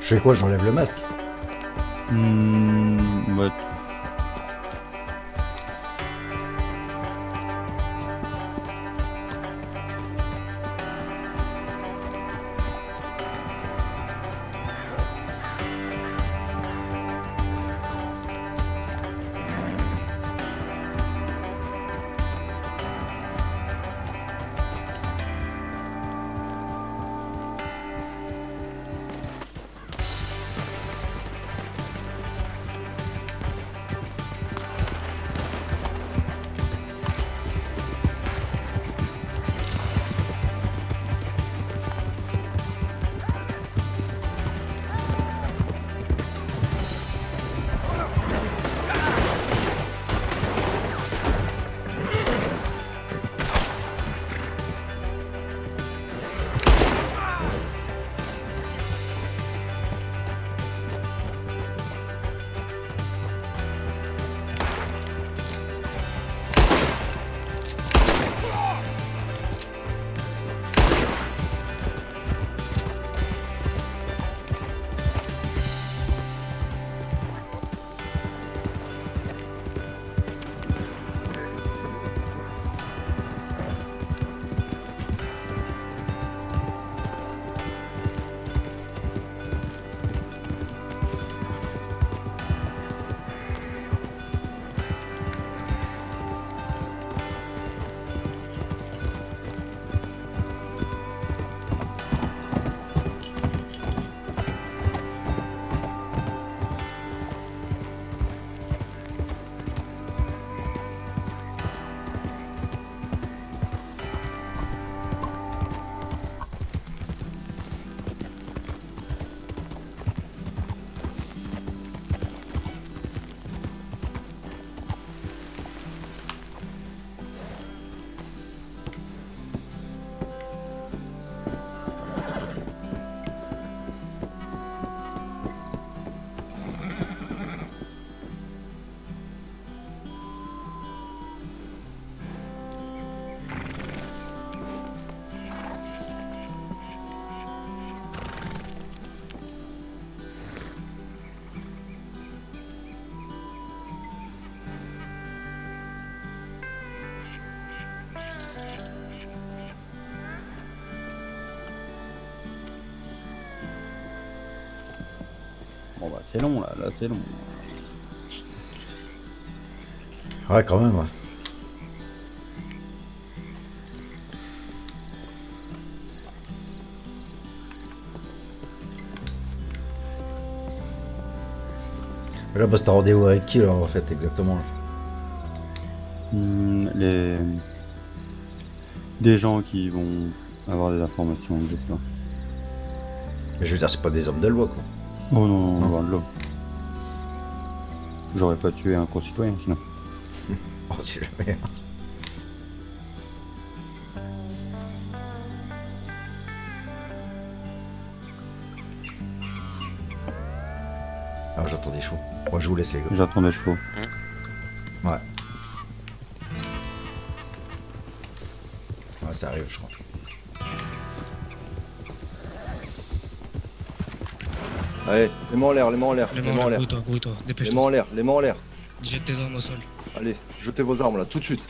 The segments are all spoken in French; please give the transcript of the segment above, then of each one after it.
Je fais quoi? J'enlève le masque. Ouais. Bon bah c'est long là c'est long. Ouais, quand même, ouais. Mais là, bah, t'as rendez-vous avec qui, là, en fait, exactement là? Les... Des gens qui vont avoir des informations, je sais pas. Mais je veux dire, c'est pas des hommes de loi, quoi. Oh non, Non. loin de là. J'aurais pas tué un concitoyen sinon. Oh, si jamais. Ah, j'entends des chevaux. Moi, je vous laisse, les gars. J'attends des chevaux. Ouais. Ouais, ça arrive, je crois. Allez, les mains en l'air, les mains en l'air, Les les mains mains en en l'air, l'air. grouille-toi, Les dépêche-toi. mains en l'air, les mains en l'air. Jette tes armes au sol. Allez, jetez vos armes là, tout de suite.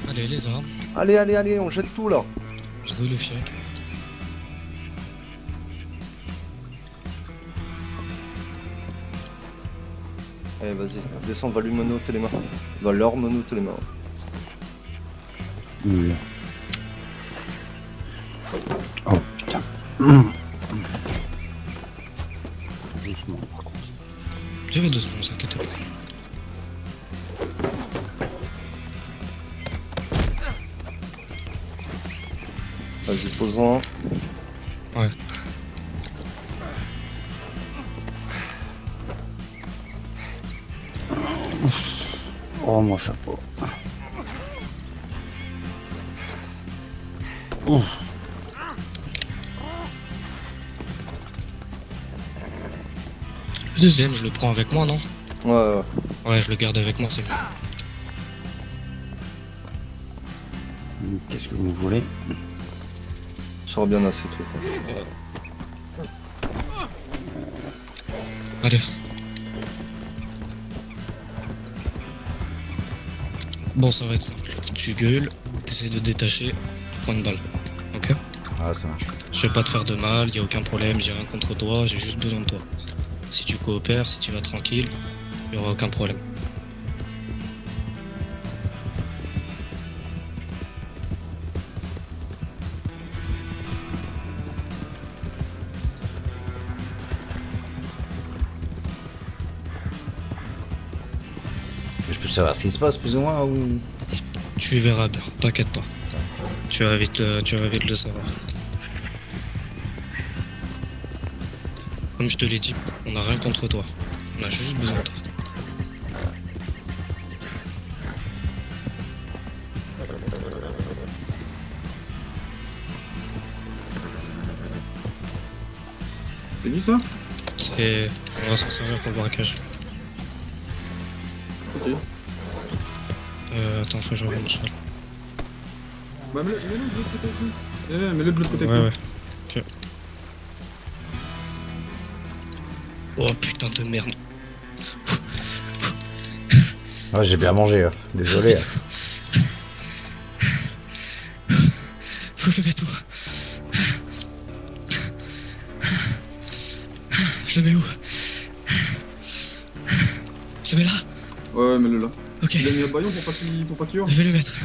Allez, les armes. Allez, allez, allez, on jette tout là. Je grouille le fiac. Allez, vas-y, descends, va lui menotter les mains. Va leur menotter les mains. Oui. Oh putain. Doucement par contre. Je vais doucement, ne s'inquiète pas. Vas-y, pose-en. Ouais. Oh mon chapeau. Ouf. Le deuxième, je le prends avec moi, non? Ouais, ouais. Ouais, je le garde avec moi, c'est mieux. Qu'est-ce que vous voulez? Sors bien assez, truc. Allez. Bon, ça va être simple. Tu gueules, t'essaies de détacher, tu prends une balle. Ok? Ah, ça marche. Je vais pas te faire de mal, y a aucun problème, j'ai rien contre toi, j'ai juste besoin de toi. Si tu coopères, si tu vas tranquille, y aura aucun problème. Je peux savoir ce qui se passe plus ou moins ou... Tu y verras bien, t'inquiète pas. Tu vas vite le savoir. Comme je te l'ai dit, on n'a rien contre toi. On a juste besoin de toi. C'est qui ça? C'est... On va s'en servir pour le braquage. Ok. Attends, faut que je revienne sur. Bah mets-le de l'autre côté aussi. Mets-le de l'autre côté. Ouais. Ok. Oh putain de merde. Ah, j'ai bien mangé, hein. Désolé. Hein. Faut que je le mette où? Je le mets où? Je le mets là? Ouais, mets-le là. Ok, Il a mis un baillon pour pas qu'il hurle. je vais le mettre.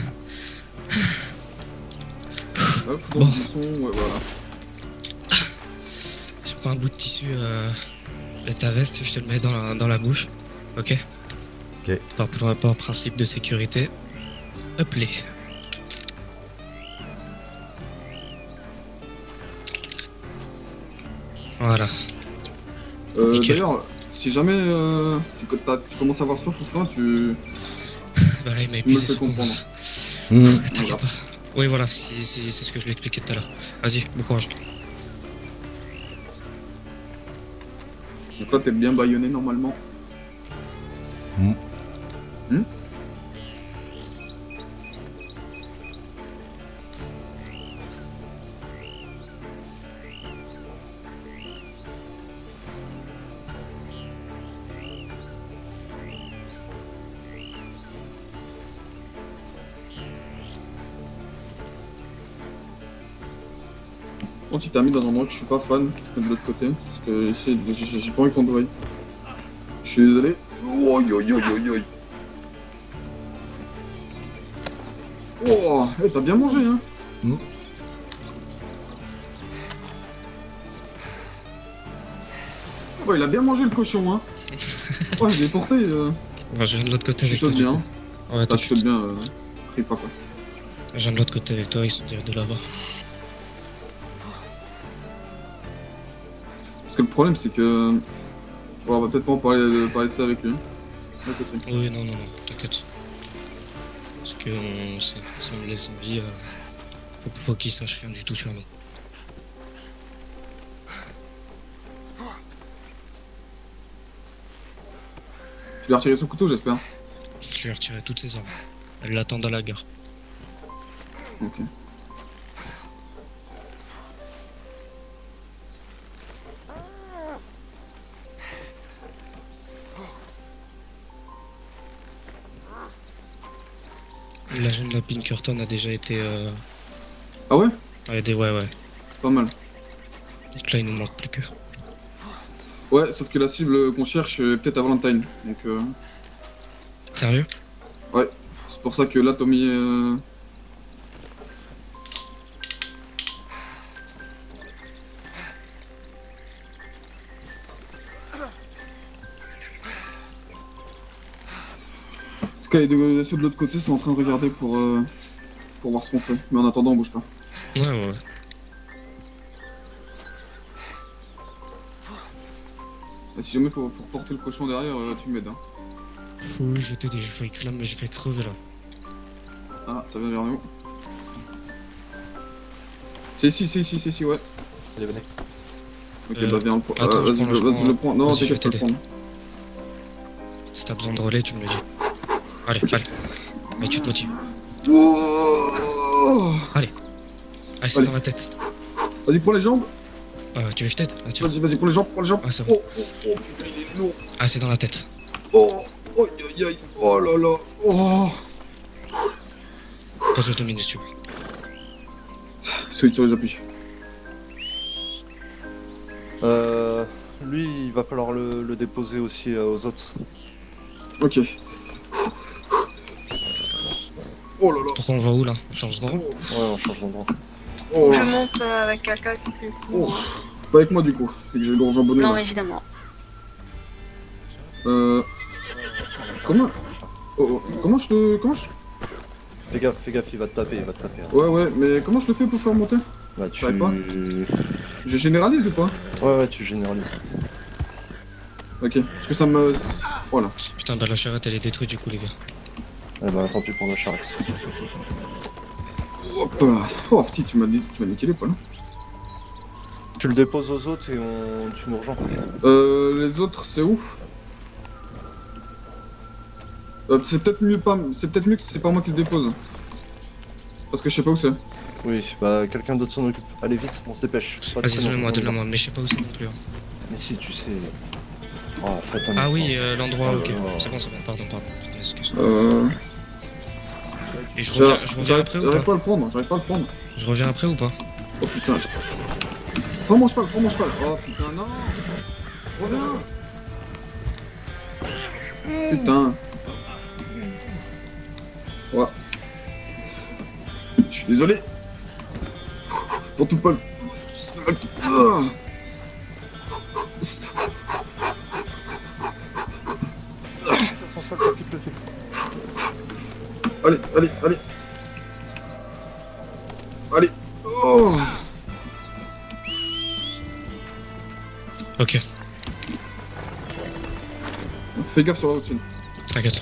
Hop, dans Bon. le buisson, ouais, voilà. Je prends un bout de tissu de ta veste, je te le mets dans la bouche. Ok? Ok. Par principe de sécurité. Hop les. Voilà. Nickel. D'ailleurs, si jamais tu commences à avoir soif ou faim, tu Bah là, il m'a me le épuisé fais ce con. comprendre. T'inquiète pas. Oui, voilà, c'est ce que je l'expliquais tout à l'heure. Vas-y, bon courage. Donc là, t'es bien baïonné normalement. Quand tu t'as mis dans un endroit que je suis pas fan, de l'autre côté, parce que j'ai pas envie qu'on te voie. Je suis désolé. Oi, oi, oi, oi, oi. Oh, hey, t'as bien mangé, hein. Oh, il a bien mangé le cochon, hein. Oh, je l'ai porté. Bah, je viens de l'autre côté Je avec toi. saute du bien. coup. Ouais, Ah, je t'inquiète. saute bien. Crie pas quoi. Je viens de l'autre côté avec toi, ils sont direct de là-bas. Parce que le problème, c'est que. Bon, on va peut-être pas en parler de ça avec lui. À côté. Oui, non, t'inquiète. Parce que si on le laisse en vie, faut qu'il sache rien du tout sur nous. Tu lui as retiré son couteau, j'espère. Je lui ai retiré toutes ses armes. Elle l'attend à la gare. Ok. L'agent de la Pinkerton a déjà été Ah ouais? aidé, ouais. Pas mal. Donc là, il nous manque plus que. Ouais, sauf que la cible qu'on cherche est peut-être à Valentine. Donc Sérieux? ouais. C'est pour ça que là, Tommy. En tout cas, ceux de l'autre côté sont en train de regarder pour voir ce qu'on fait. Mais en attendant, on bouge pas. Ouais. Et si jamais faut reporter le cochon derrière, tu m'aides. Hein. Oui, je t'ai dit, j'ai failli crever là. Ah, ça vient vers nous. C'est ici, ouais. Allez, venez. Ok, Euh, bah viens, attends, je vas-y, prends, je vas-y, prends. le prends. Non, Vas-y, je vais t'inquiète, je peux le t'aider. prendre. Si t'as besoin de relais, tu me le dis. Allez. Mais tu te motives. Oh Allez, c'est Allez. dans la tête. Vas-y, prends les jambes. Tu veux que je t'aide? Ah, tiens. Vas-y, prends les jambes. Ah, c'est bon. Oh, putain, il est Non. Ah, c'est dans la tête. Oh, aïe aïe aïe, oh là là, oh. Pose l'automine si tu veux. Switch sur les appuis. Lui, il va falloir le déposer aussi aux autres. Ok. Oh là là. Pourquoi on va où là? On change d'endroit? Ouais, on change d'endroit. Oh. Je monte avec quelqu'un du coup. Oh. Pas avec moi du coup, c'est que j'ai le gorge jambonné. Non, là. évidemment. Comment Comment je... Fais gaffe, il va te taper, hein. Ouais, mais comment je le fais pour faire monter? Bah, tu... T'arrives pas Je généralise ou pas? Ouais, tu généralises. Ok, parce que ça me... Voilà. Putain, bah la charrette elle est détruite du coup, les gars. Eh bah, tant pis pour la charrette. Hop là. Oh, petit, tu m'as niqué les poils. Tu le déposes aux autres et tu nous rejoins. Les autres, c'est où? C'est peut-être mieux que c'est pas moi qui le dépose. Parce que je sais pas où c'est. Oui, bah, quelqu'un d'autre s'en occupe. Allez, vite, on se dépêche. Pas de Vas-y, traîneau, donne-le-moi, mais je sais pas où c'est non plus. Hein. Mais si, tu sais... Oh, faites un Ah effort. oui, l'endroit, Oh ok. là là. C'est bon, pardon. Je m'excuse. Et je reviens après ou J'arrive pas? pas à le prendre, Je reviens après ou pas? Oh putain. Prends mon cheval. Oh putain, non. Reviens. Putain. Ouais. Je suis désolé. Pour tout Paul. Ah. François, toi qui te le fais. Allez. Allez. Oh. Ok, Fais gaffe sur la routine. t'inquiète.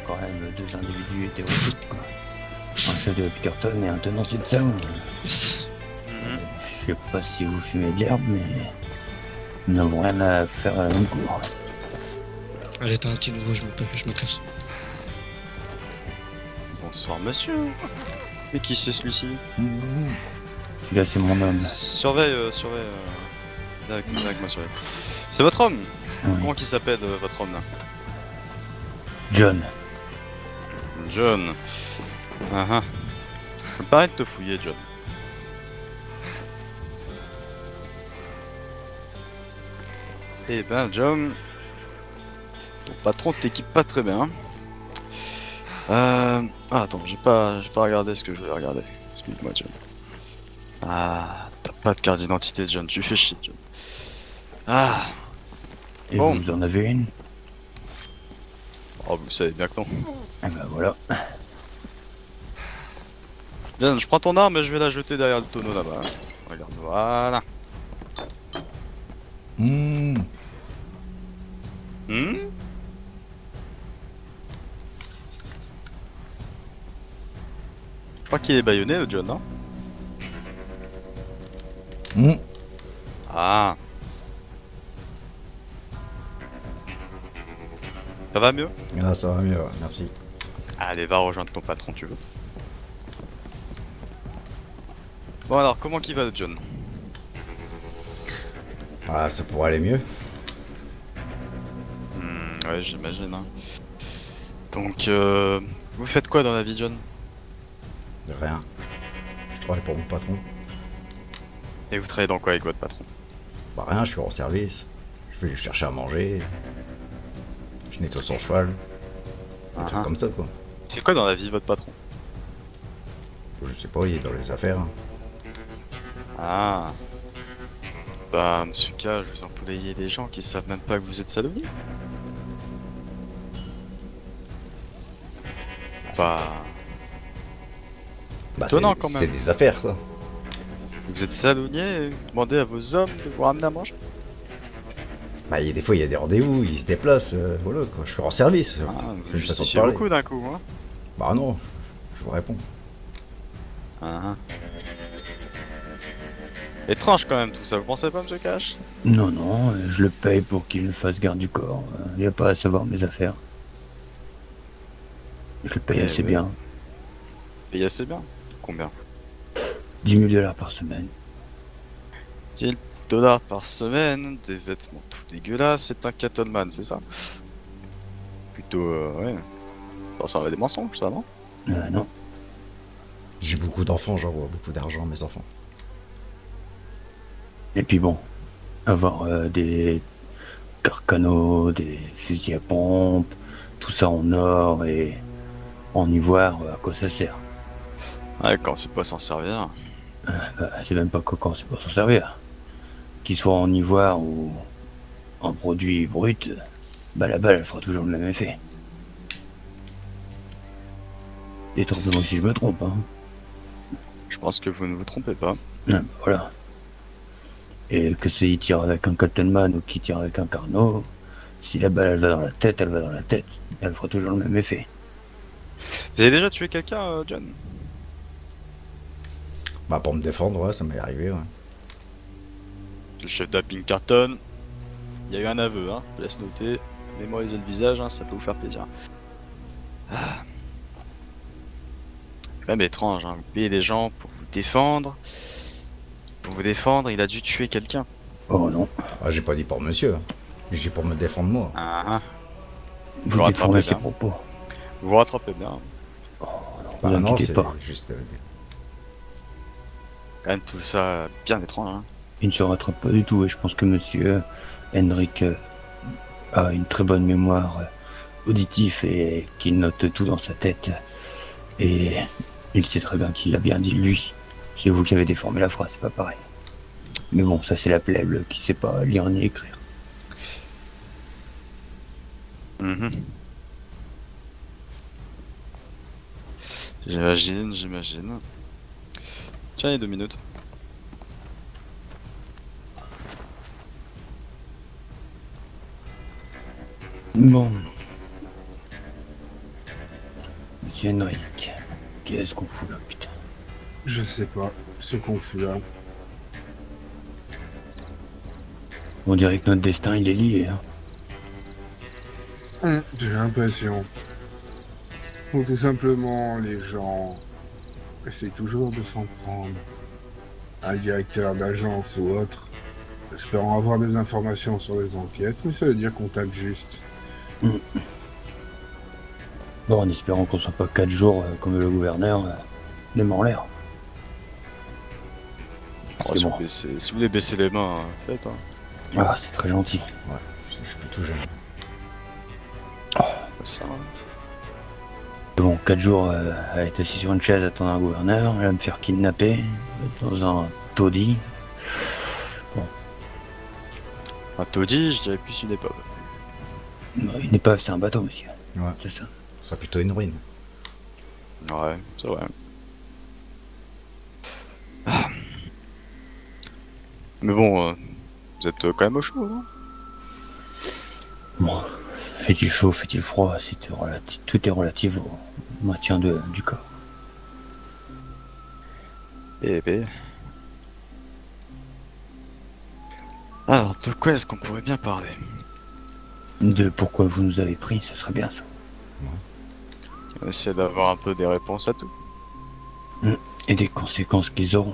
Quand même, deux individus hétéroclites, quoi. Un chef de Pickerton et un tenancier de salon. Je sais pas si vous fumez de l'herbe, mais nous n'avons rien à faire à la même cour. Allez, t'as un petit nouveau, je me casse. Bonsoir monsieur. Mais qui c'est celui-ci? Celui-là, c'est mon homme. Surveille. Viens avec moi, surveille. C'est votre homme? Oui. Comment qu'il s'appelle votre homme là? John. John. Ah. Je me paraît de te fouiller, John. Eh ben, John. Ton patron t'équipe pas très bien. Ah, attends, j'ai pas regardé ce que je voulais regarder. Excuse-moi, John. Ah, t'as pas de carte d'identité, John. Tu fais chier, John. Ah. Et Bon. vous en avez une? Oh, vous savez bien que non. Ah bah voilà. John, je prends ton arme et je vais la jeter derrière le tonneau là-bas. Regarde, voilà. Mmh. Hmm? Je crois qu'il est baïonné, le John, non? Mmh. Ah. Ça va mieux? Ah, ça va mieux, ouais, merci. Allez, va rejoindre ton patron, tu veux. Bon alors, comment qu'il va, le John? Ah, ça pourrait aller mieux. Ouais, j'imagine. Hein. Donc, vous faites quoi dans la vie, John? Rien. Je travaille pour mon patron. Et vous travaillez dans quoi avec votre patron? Bah rien, je suis en service. Je vais lui chercher à manger. Je nettoie son cheval. Des trucs comme ça, quoi. C'est quoi dans la vie, votre patron? Je sais pas, il est dans les affaires. Ah. Bah, monsieur K, je vous employez des gens qui savent même pas que vous êtes salonier. Bah, Bah, Étonnant, quand même. c'est des affaires, quoi. vous êtes salonier et vous demandez à vos hommes de vous ramener à manger. Bah, des fois, il y a des rendez-vous, ils se déplacent, voilà, quoi. Je suis en service. Ah, C'est vous une façon de justifiez parler. beaucoup d'un coup, hein. Bah non, je vous réponds. Ah, ah. Étrange quand même tout ça, vous pensez pas, monsieur Cash? Non, non, je le paye pour qu'il me fasse garde du corps. Il n'y a pas à savoir mes affaires. Je le paye Eh assez oui. bien. Payez assez bien. Combien? 10 000 $ par semaine. $10 par semaine, des vêtements tout dégueulasses, c'est un cattleman, c'est ça? Plutôt, ouais. Ça servait des mensonges, ça, non? Non. J'ai beaucoup d'enfants, j'envoie beaucoup d'argent à mes enfants. Et puis bon, avoir des carcanos, des fusils à pompe, tout ça en or et en ivoire, à quoi ça sert? Ouais, quand c'est pas s'en servir. C'est même pas coquant, c'est pour s'en servir. Qu'il soit en ivoire ou en produit brut, bah la balle elle fera toujours le même effet. Détrompez-moi si je me trompe, hein. Je pense que vous ne vous trompez pas. Ah, bah voilà. Et que il tire avec un Cattleman ou qu'il tire avec un Carnot, si la balle elle va dans la tête, elle va dans la tête. Elle fera toujours le même effet. Vous avez déjà tué quelqu'un, John? Bah, pour me défendre, ouais, ça m'est arrivé, ouais. Le chef de la Pinkerton. Il y a eu un aveu, hein. Je laisse noter. Mémorisez le visage, hein, ça peut vous faire plaisir. Ah. Quand même étrange, hein. Vous payez des gens pour vous défendre. Pour vous défendre, il a dû tuer quelqu'un. Oh non, Ah, j'ai pas dit pour monsieur. J'ai dit pour me défendre moi. Ah, ah. vous rattrapez défendez ses bien. propos. Vous vous rattrapez bien. Oh non, Bah vous non, inquiétez c'est pas. juste... Quand même tout ça bien étrange, hein. Il ne se rattrape pas du tout et je pense que monsieur Henrik a une très bonne mémoire auditive et qu'il note tout dans sa tête. Et il sait très bien qu'il a bien dit lui. C'est vous qui avez déformé la phrase, c'est pas pareil. Mais bon, ça c'est la plèbe qui sait pas lire ni écrire. Mhm. J'imagine. Tiens, il y a 2 minutes. Bon. Monsieur Henrik, qu'est-ce qu'on fout là, putain? Je sais pas ce qu'on fout là. On dirait que notre destin il est lié, hein. J'ai l'impression. Ou tout simplement, les gens essaient toujours de s'en prendre à un directeur d'agence ou autre, espérant avoir des informations sur les enquêtes, mais ça veut dire qu'on tape juste. Bon, en espérant qu'on soit pas 4 jours comme le gouverneur, les mains en l'air. Oh, C'est si, bon. si vous voulez baisser les mains, faites, hein. Ah, c'est très gentil. Ouais, je suis plutôt jeune. Ça, hein. Bon, 4 jours à être assis sur une chaise à attendre un gouverneur, à me faire kidnapper dans un taudis. Un taudis, je dirais plus une épave. Une épave, c'est un bateau, monsieur. Ouais, C'est ça. ce serait plutôt une ruine. Ouais, c'est vrai. Ah. Mais bon, vous êtes quand même au chaud, non? Bon, fait-il chaud, fait-il froid, tout est relatif au maintien du corps. Eh ben. Alors, de quoi est-ce qu'on pourrait bien parler? De pourquoi vous nous avez pris, ce serait bien ça. On va essayer d'avoir un peu des réponses à tout. Et des conséquences qu'ils auront.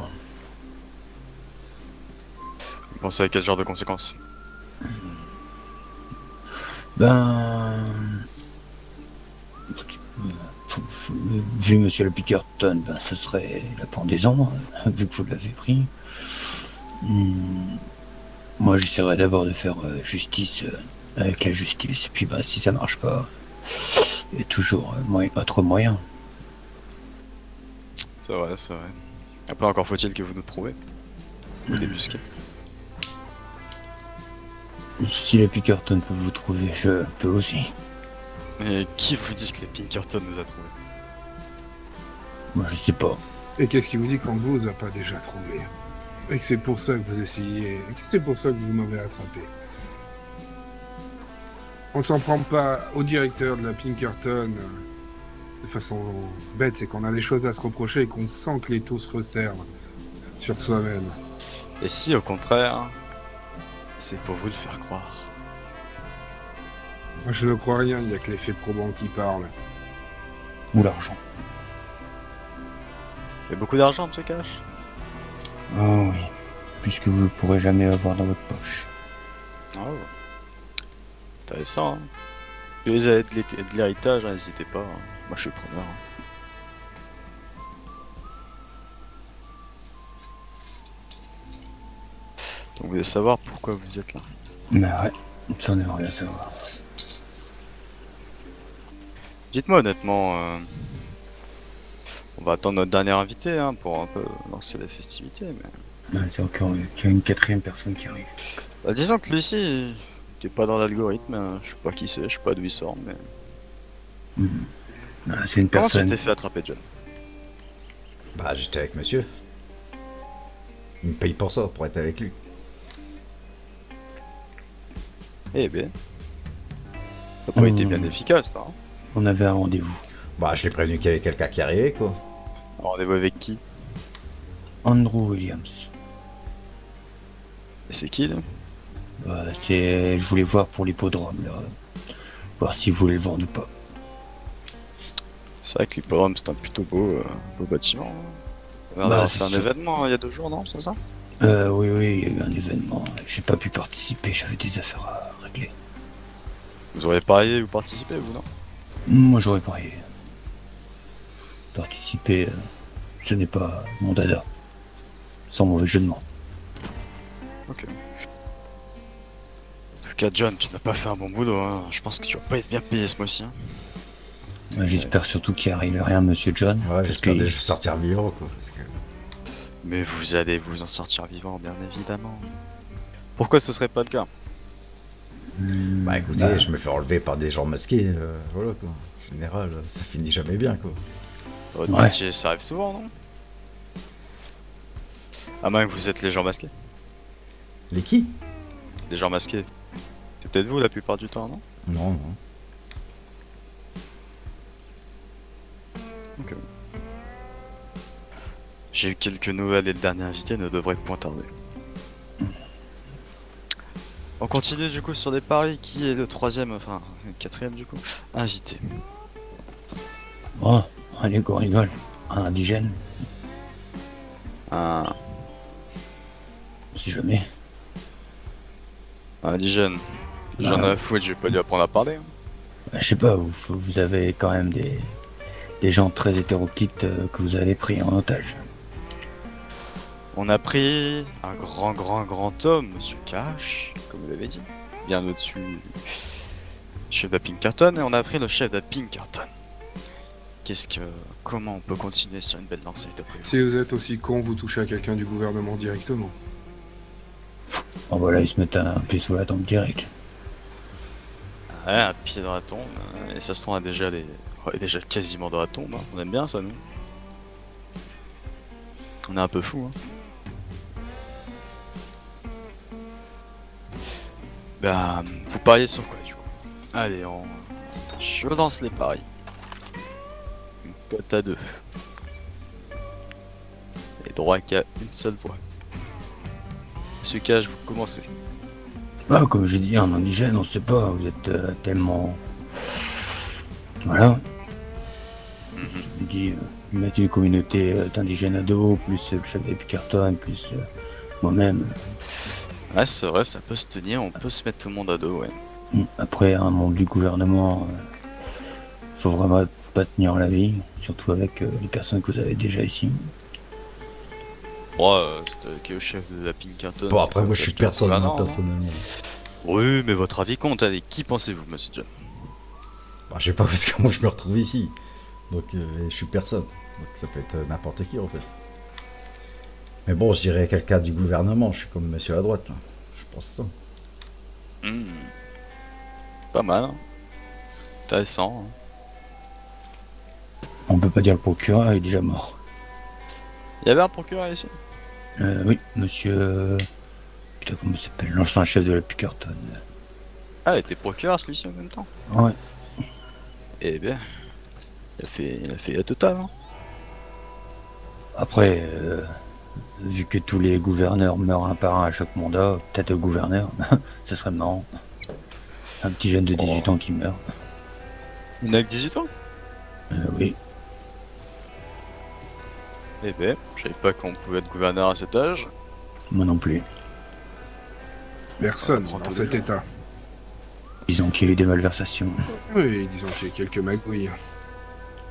Vous pensez à quel genre de conséquences? Ben... Vu monsieur le Pinkerton, ben ce serait la pendaison, vu que vous l'avez pris. Moi j'essaierai d'abord de faire justice avec la justice, et puis ben si ça marche pas, il y a toujours autre moyen. C'est vrai, c'est vrai. Après, encore faut-il que vous nous trouviez. Vous débusquez. Si le Pinkerton peut vous trouver, je peux aussi. Mais qui vous dit que les Pinkerton nous a trouvés? Moi je sais pas. Et qu'est-ce qui vous dit qu'on ne vous a pas déjà trouvé? Et que c'est pour ça que vous essayez, et que c'est pour ça que vous m'avez attrapé. On ne s'en prend pas au directeur de la Pinkerton de façon bête, c'est qu'on a des choses à se reprocher et qu'on sent que les taux se resserrent sur soi-même. Et si, au contraire, c'est pour vous le faire croire. Moi je ne crois rien, il n'y a que les faits probants qui parlent. Ou l'argent. Il y a beaucoup d'argent, monsieur Cash? Oh oui. Puisque vous ne pourrez jamais avoir dans votre poche. Oh. Intéressant, hein. Si vous avez de l'héritage, n'hésitez pas, hein. Moi je suis preneur. Hein. Donc vous voulez savoir pourquoi vous êtes là? Mais ouais, ça on aimerait bien savoir. Dites-moi honnêtement, on va attendre notre dernier invité hein, pour un peu lancer la festivité, mais... Ouais, c'est encore qu'il y a une quatrième personne qui arrive. Bah, disons que lui-ci, il est pas dans l'algorithme, hein. Je sais pas qui c'est, je sais pas d'où il sort, mais... C'est une Comment tu personne... t'es fait attraper, John? Bah, j'étais avec monsieur. Il me paye pour ça, pour être avec lui. Eh bien... T'as pas été bien efficace, toi, hein. On avait un rendez-vous. Bah, je l'ai prévenu qu'il y avait quelqu'un qui arrivait, quoi. Un rendez-vous avec qui? Andrew Williams. Et c'est qui, là? Je voulais voir pour l'hippodrome, là. Voir s'il voulait le vendre ou pas. C'est vrai que l'hippodrome c'est un plutôt beau bâtiment. On Bah, a c'est fait un sûr. événement il y a 2 jours, non? C'est ça? Oui, il y a eu un événement. J'ai pas pu participer, j'avais des affaires à régler. Vous auriez parié ou participé, vous, non? Moi, j'aurais parié. Participer, ce n'est pas mon dada. Sans mauvais jeu de mots. Ok. En tout cas, John, tu n'as pas fait un bon boulot, hein. Je pense que tu vas pas être bien payé ce mois-ci. Hein. Ouais, j'espère surtout qu'il arrive rien, monsieur John. Ouais, parce j'espère que que je vais sortir vivant, quoi. Parce que... Mais vous allez vous en sortir vivant, bien évidemment. Pourquoi ce serait pas le cas? Bah écoutez, je me fais enlever par des gens masqués, voilà quoi. En général, ça finit jamais bien, quoi. Votre Ouais. métier, ça arrive souvent, non? À moins que vous êtes les gens masqués. Les qui? Les gens masqués. C'est peut-être vous la plupart du temps, non? Non, non. Ok. J'ai eu quelques nouvelles et le dernier invité ne devrait point tarder. On continue du coup sur des paris. Qui est le troisième, enfin le quatrième du coup, invité? Oh, allez, qu'on rigole. Un indigène, Un si jamais. indigène. J'en ai à foutre, je vais pas lui apprendre à parler. Hein. Je sais pas, vous avez quand même des gens très hétéroclites que vous avez pris en otage. On a pris un grand homme, Monsieur Cash, comme vous l'avez dit, bien au-dessus du chef de la Pinkerton, et on a pris le chef de la Pinkerton. Comment on peut continuer sur une belle lancée d'après vous? Si vous êtes aussi con, vous touchez à quelqu'un du gouvernement directement. Oh voilà, ils se mettent un pied sous la tombe direct. Ouais, un pied dans la tombe, et ça se trouve on est déjà quasiment dans la tombe, hein. On aime bien ça nous. On est un peu fou, hein. Ben, vous pariez sur quoi du coup? Allez, je lance les paris. Une cote à 2. Et droit qu'à une seule voix. Monsieur Cage, vous commencez. Ah, comme j'ai dit, un indigène, on sait pas, vous êtes tellement... Voilà. Je dis, mettre une communauté d'indigènes ados, plus le chef de Pinkerton, plus moi-même. Ouais, c'est vrai, ça peut se tenir, on peut se mettre tout le monde à dos, ouais. Après, un membre du gouvernement, faut vraiment pas tenir la vie, surtout avec les personnes que vous avez déjà ici. C'était qui est au chef de la Pinkerton. Bon, c'est après, pas moi, je suis le chef de personne, gouvernement, hein. personnellement. Oui, mais votre avis compte, allez, qui pensez-vous, monsieur John? Bah, je sais pas, parce que moi, je me retrouve ici. Donc, je suis personne. Donc, ça peut être n'importe qui, en fait. Mais bon, je dirais quelqu'un du gouvernement. Je suis comme monsieur à droite, là. Je pense ça. Pas mal, hein. Intéressant, hein. On peut pas dire le procureur, il est déjà mort. Il y avait un procureur ici? Oui, monsieur... Putain, comment il s'appelle? L'ancien chef de la Pinkerton. Ah, il était procureur celui-ci en même temps. Ouais. Eh bien, il a fait la totale, hein. Après, vu que tous les gouverneurs meurent un par un à chaque mandat, peut-être le gouverneur, ça serait marrant. Un petit jeune de 18 ans qui meurt. Il n'a que 18 ans. Oui. Eh ben, je savais pas qu'on pouvait être gouverneur à cet âge. Moi non plus. Personne prend dans tous les cet jours. état. Disons qu'il y a eu des malversations. Oui, disons qu'il y a quelques magouilles.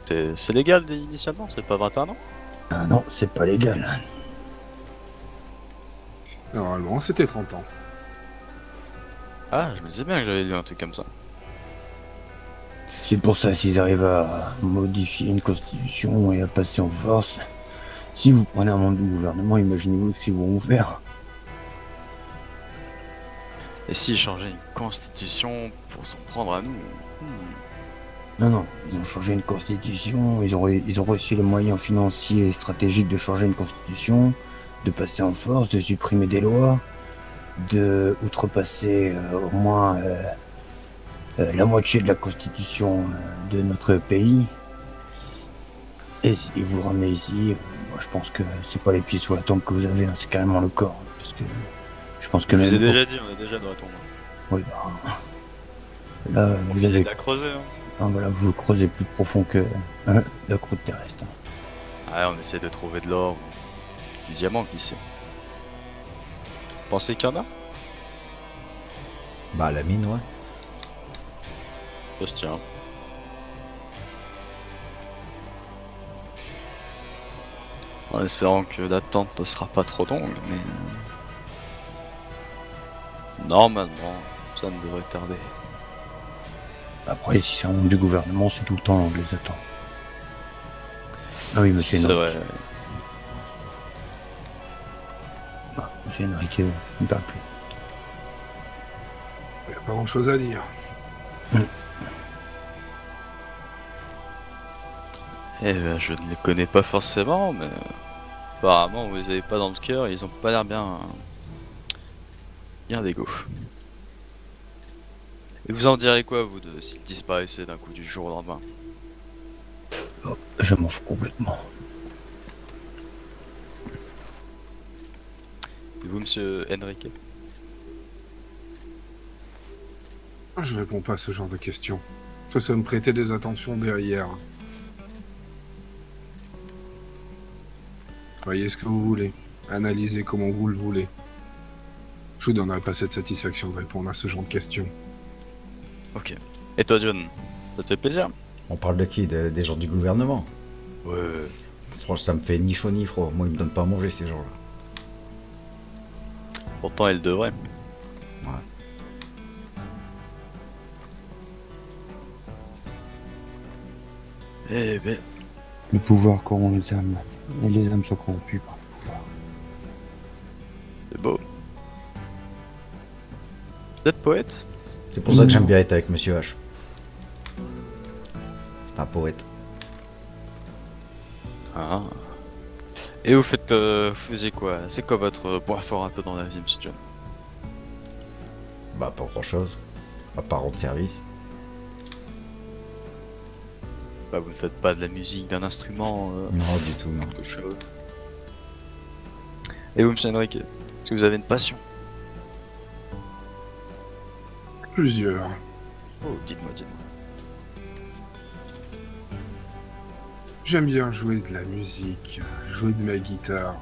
C'est légal initialement, c'est pas 21 ans. Ah non, c'est pas légal. Normalement, c'était 30 ans. Ah, je me disais bien que j'avais lu un truc comme ça. C'est pour ça, s'ils arrivent à modifier une constitution et à passer en force, si vous prenez un membre du gouvernement, imaginez-vous ce qu'ils vont vous faire. Et s'ils changeaient une constitution pour s'en prendre à nous? Non, non, ils ont changé une constitution, ils ont réussi les moyens financiers et stratégiques de changer une constitution, de passer en force, de supprimer des lois, de outrepasser au moins la moitié de la constitution de notre pays. Et si vous le ramenez ici, moi, je pense que c'est pas les pieds sous la tente que vous avez, hein, c'est carrément le corps. Parce que je pense que Je vous ai même... déjà dit, on est déjà dans la tombe. Oui, bah, là, vous avez... la creuser, hein. Ah, voilà, vous le creusez plus profond que la croûte terrestre. Ouais, on essaie de trouver de l'or, ou du diamant, qui sait. Pensez qu'il y en a? Bah, la mine, ouais. Ça se tient. En espérant que l'attente ne sera pas trop longue, mais... Normalement, ça ne devrait tarder. Après, si c'est un membre du gouvernement, c'est tout le temps, on les attend. Ah oui, monsieur C'est Henrique. vrai. Ah, monsieur Henrique, il ne parle plus. Il n'y a pas grand chose à dire. Eh ben, je ne les connais pas forcément, mais... Apparemment, vous les avez pas dans le cœur, ils ont pas l'air bien... bien d'ego. Et vous en direz quoi, vous, de s'ils disparaissaient d'un coup du jour au lendemain? Oh, je m'en fous complètement. Et vous, monsieur Henrique? Je réponds pas à ce genre de questions. Ça, ça me prêtait des attentions derrière. Croyez ce que vous voulez. Analysez comment vous le voulez. Je vous donnerai pas cette satisfaction de répondre à ce genre de questions. Ok. Et toi, John? Ça te fait plaisir? On parle de qui? Des gens du gouvernement? Ouais. Franchement, ça me fait ni chaud ni froid. Moi, ils me donnent pas à manger, ces gens-là. Pourtant, elle devrait. Ouais. Eh ben... Le pouvoir corrompt les âmes. Et les âmes sont corrompues par le pouvoir. c'est beau. Vous êtes poète? C'est pour ça que j'aime bien être avec Monsieur H. C'est un poète. Ah. Et vous faites... vous faisiez quoi? C'est quoi votre point fort un peu dans la vie, monsieur John? Bah, pas grand-chose. À part rendre service. Bah, vous ne faites pas de la musique, d'un instrument, Non, du tout, non. quelque chose. Et vous, monsieur Henrique? Est-ce que vous avez une passion? Plusieurs. Oh, dites-moi, dites-moi. J'aime bien jouer de la musique, jouer de ma guitare.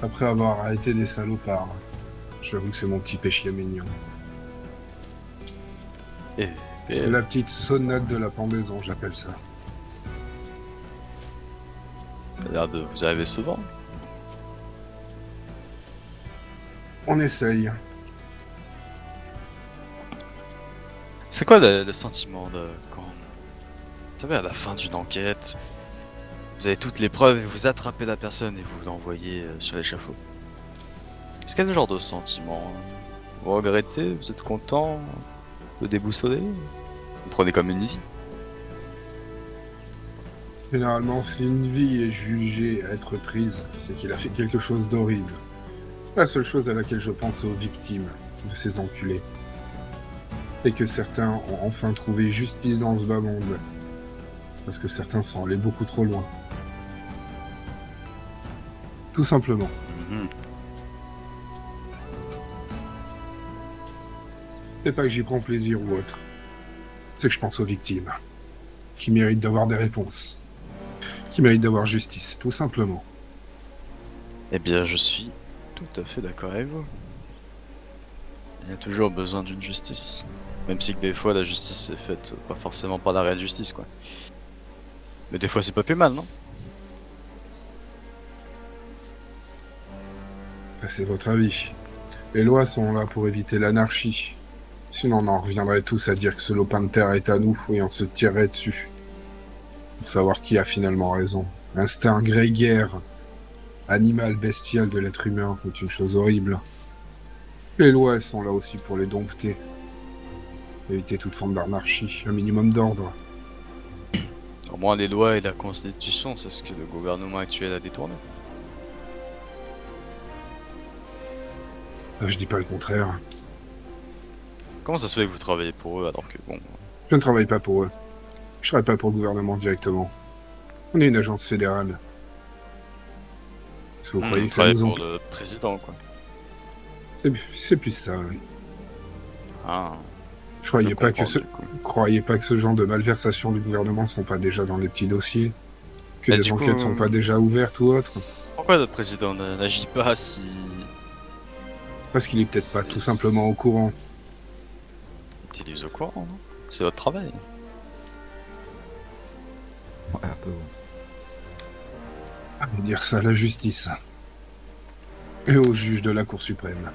Après avoir arrêté des salopards. J'avoue que c'est mon petit péché mignon. Et La petite sonate de la pendaison, j'appelle ça. ça a l'air de vous arriver souvent. On essaye. C'est quoi le sentiment de quand... Vous savez, à la fin d'une enquête, vous avez toutes les preuves et vous attrapez la personne et vous l'envoyez sur l'échafaud. Est-ce qu'il y a ce genre de sentiment? Vous regrettez? Vous êtes content? Un peu déboussolé? Vous prenez comme une vie? Généralement, si une vie est jugée à être prise, c'est qu'il a fait quelque chose d'horrible. La seule chose à laquelle je pense aux victimes de ces enculés. Et que certains ont enfin trouvé justice dans ce bas monde. Parce que certains sont allés beaucoup trop loin. Tout simplement. Mhm. C'est pas que j'y prends plaisir ou autre. C'est que je pense aux victimes. Qui méritent d'avoir des réponses. Qui méritent d'avoir justice, tout simplement. Eh bien, je suis tout à fait d'accord avec vous. Il y a toujours besoin d'une justice. Même si que des fois la justice est faite pas forcément par la réelle justice, quoi. Mais des fois c'est pas plus mal, non? Ça, c'est votre avis. Les lois sont là pour éviter l'anarchie. Sinon, on en reviendrait tous à dire que ce lopin de terre est à nous et on se tirerait dessus. Pour savoir qui a finalement raison. L'instinct grégaire, animal bestial de l'être humain, est une chose horrible. Les lois, elles sont là aussi pour les dompter. Éviter toute forme d'anarchie, un minimum d'ordre. Au moins les lois et la constitution, c'est ce que le gouvernement actuel a détourné. Je dis pas le contraire. Comment ça se fait que vous travaillez pour eux alors que bon... Je ne travaille pas pour eux. Je travaille pas pour le gouvernement directement. On est une agence fédérale. Est-ce que vous croyez vous que ça travaillez nous pour le président, quoi. C'est plus ça, oui. Ah, Je croyais je pas que comprends, ce... du coup. Croyez pas que ce genre de malversations du gouvernement sont pas déjà dans les petits dossiers, que Et des du enquêtes coup, sont pas déjà ouvertes ou autres. Pourquoi notre président n'agit pas si... Parce qu'il est peut-être pas tout simplement au courant. Il est au courant, non? C'est votre travail. Ouais, un peu. Ah, mais dire ça à la justice. Et au juge de la Cour suprême,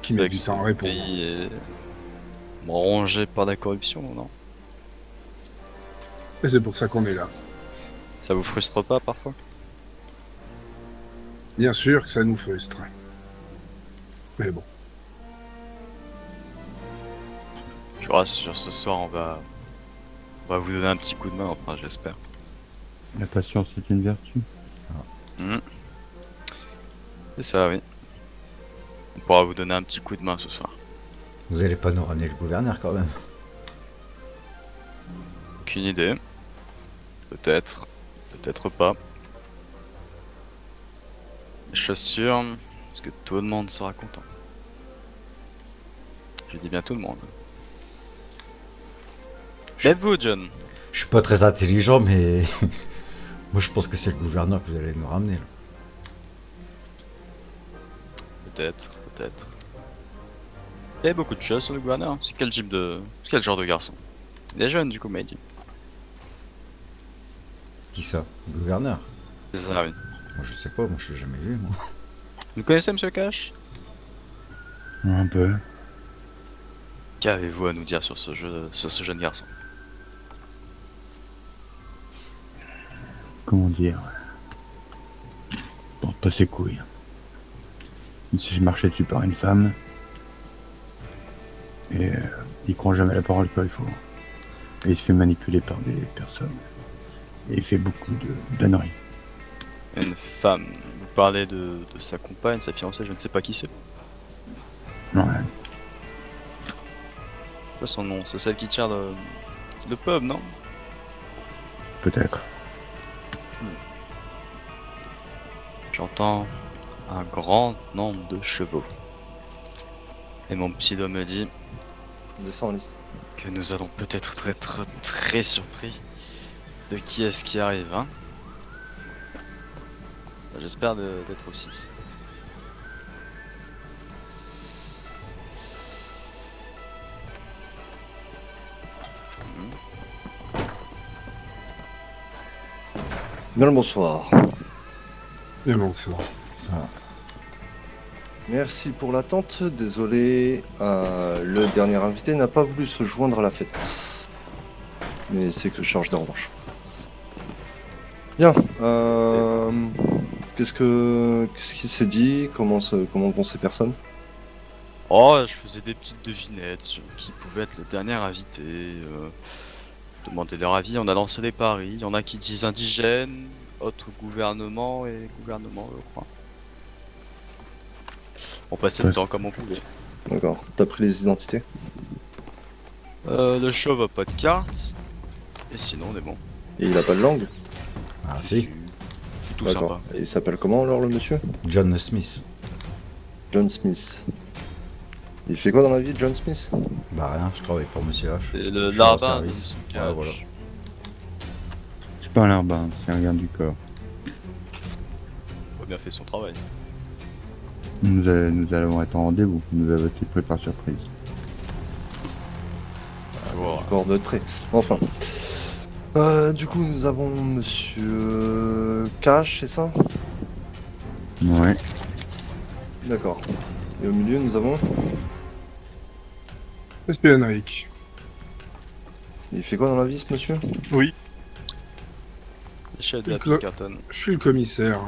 qui met C'est du que temps à ce répondre. pays est rongé par la corruption, non? Et c'est pour ça qu'on est là. Ça vous frustre pas parfois? Bien sûr que ça nous frustre. Mais bon. Je vous rassure, ce soir on va vous donner un petit coup de main, enfin j'espère. La patience est une vertu. C'est ça, oui. On pourra vous donner un petit coup de main ce soir. Vous allez pas nous ramener le gouverneur quand même. Aucune idée. Peut-être. Peut-être pas. Je suis sûr, parce que tout le monde sera content. Je dis bien tout le monde. Lève-vous, John. Je suis pas très intelligent, mais moi je pense que c'est le gouverneur que vous allez nous ramener là. Peut-être, peut-être. Il y a beaucoup de choses sur le gouverneur. C'est quel type de... C'est quel genre de garçon? Il est jeune du coup, m'a dit. Qui ça? Le gouverneur? C'est ça, oui. Moi je sais pas, moi je l'ai jamais vu moi. Vous connaissez Monsieur Cash? Un peu. Qu'avez-vous à nous dire sur ce jeune garçon? Comment dire? Porte pas ses couilles. Il s'est marché dessus par une femme. Et il croit jamais la parole qu'il faut. Et il se fait manipuler par des personnes. Et il fait beaucoup d'âneries. Une femme. Vous parlez de sa compagne, sa fiancée, je ne sais pas qui c'est. Ouais. Quoi son nom? C'est celle qui tient le pub, non? Peut-être. J'entends un grand nombre de chevaux. Et mon petit doigt me dit Descends, Alice. que nous allons peut-être être très surpris de qui est-ce qui arrive, hein? J'espère d'être aussi. Bien le bonsoir. Et bon, ça. Merci pour l'attente. Désolé, le dernier invité n'a pas voulu se joindre à la fête. Mais c'est que je charge des revanches. Bien. Qu'est-ce qui s'est dit? Comment vont ces personnes? Oh, je faisais des petites devinettes sur qui pouvait être le dernier invité. Demander leur avis, on a lancé des paris. Il y en a qui disent indigène, autre gouvernement et gouvernement, je crois. On passait le temps comme on pouvait. D'accord. T'as pris les identités? Le chauve a pas de carte. Et sinon, on est bon. Et il a pas de langue? Ah si, C'est tout D'accord. sympa. Et il s'appelle comment alors le monsieur? John Smith. John Smith. Il fait quoi dans la vie, John Smith? Bah rien, je travaille pour Monsieur H. C'est Je le suis en larbin de service. son Ouais, cage. voilà. C'est pas un larbin, c'est un garde du corps. Il a bien fait son travail. Nous allons être en rendez-vous. Nous avons été pris par surprise. Toujours. Corps de trait. Enfin. Du coup, nous avons monsieur Cash, c'est ça? Ouais. D'accord. Et au milieu, nous avons. Monsieur Henrik. Il fait quoi dans la vie, ce monsieur? Oui. Le chef de la Quoi Pinkerton. Je suis le commissaire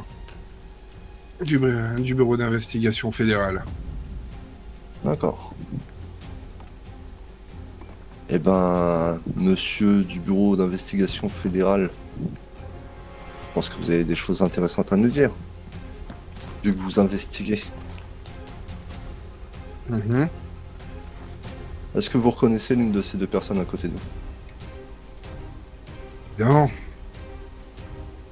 du bureau d'investigation fédérale. D'accord. Eh ben, monsieur du bureau d'investigation fédérale, je pense que vous avez des choses intéressantes à nous dire, vu que vous investiguez. Mhm. Est-ce que vous reconnaissez l'une de ces deux personnes à côté de nous? Évidemment.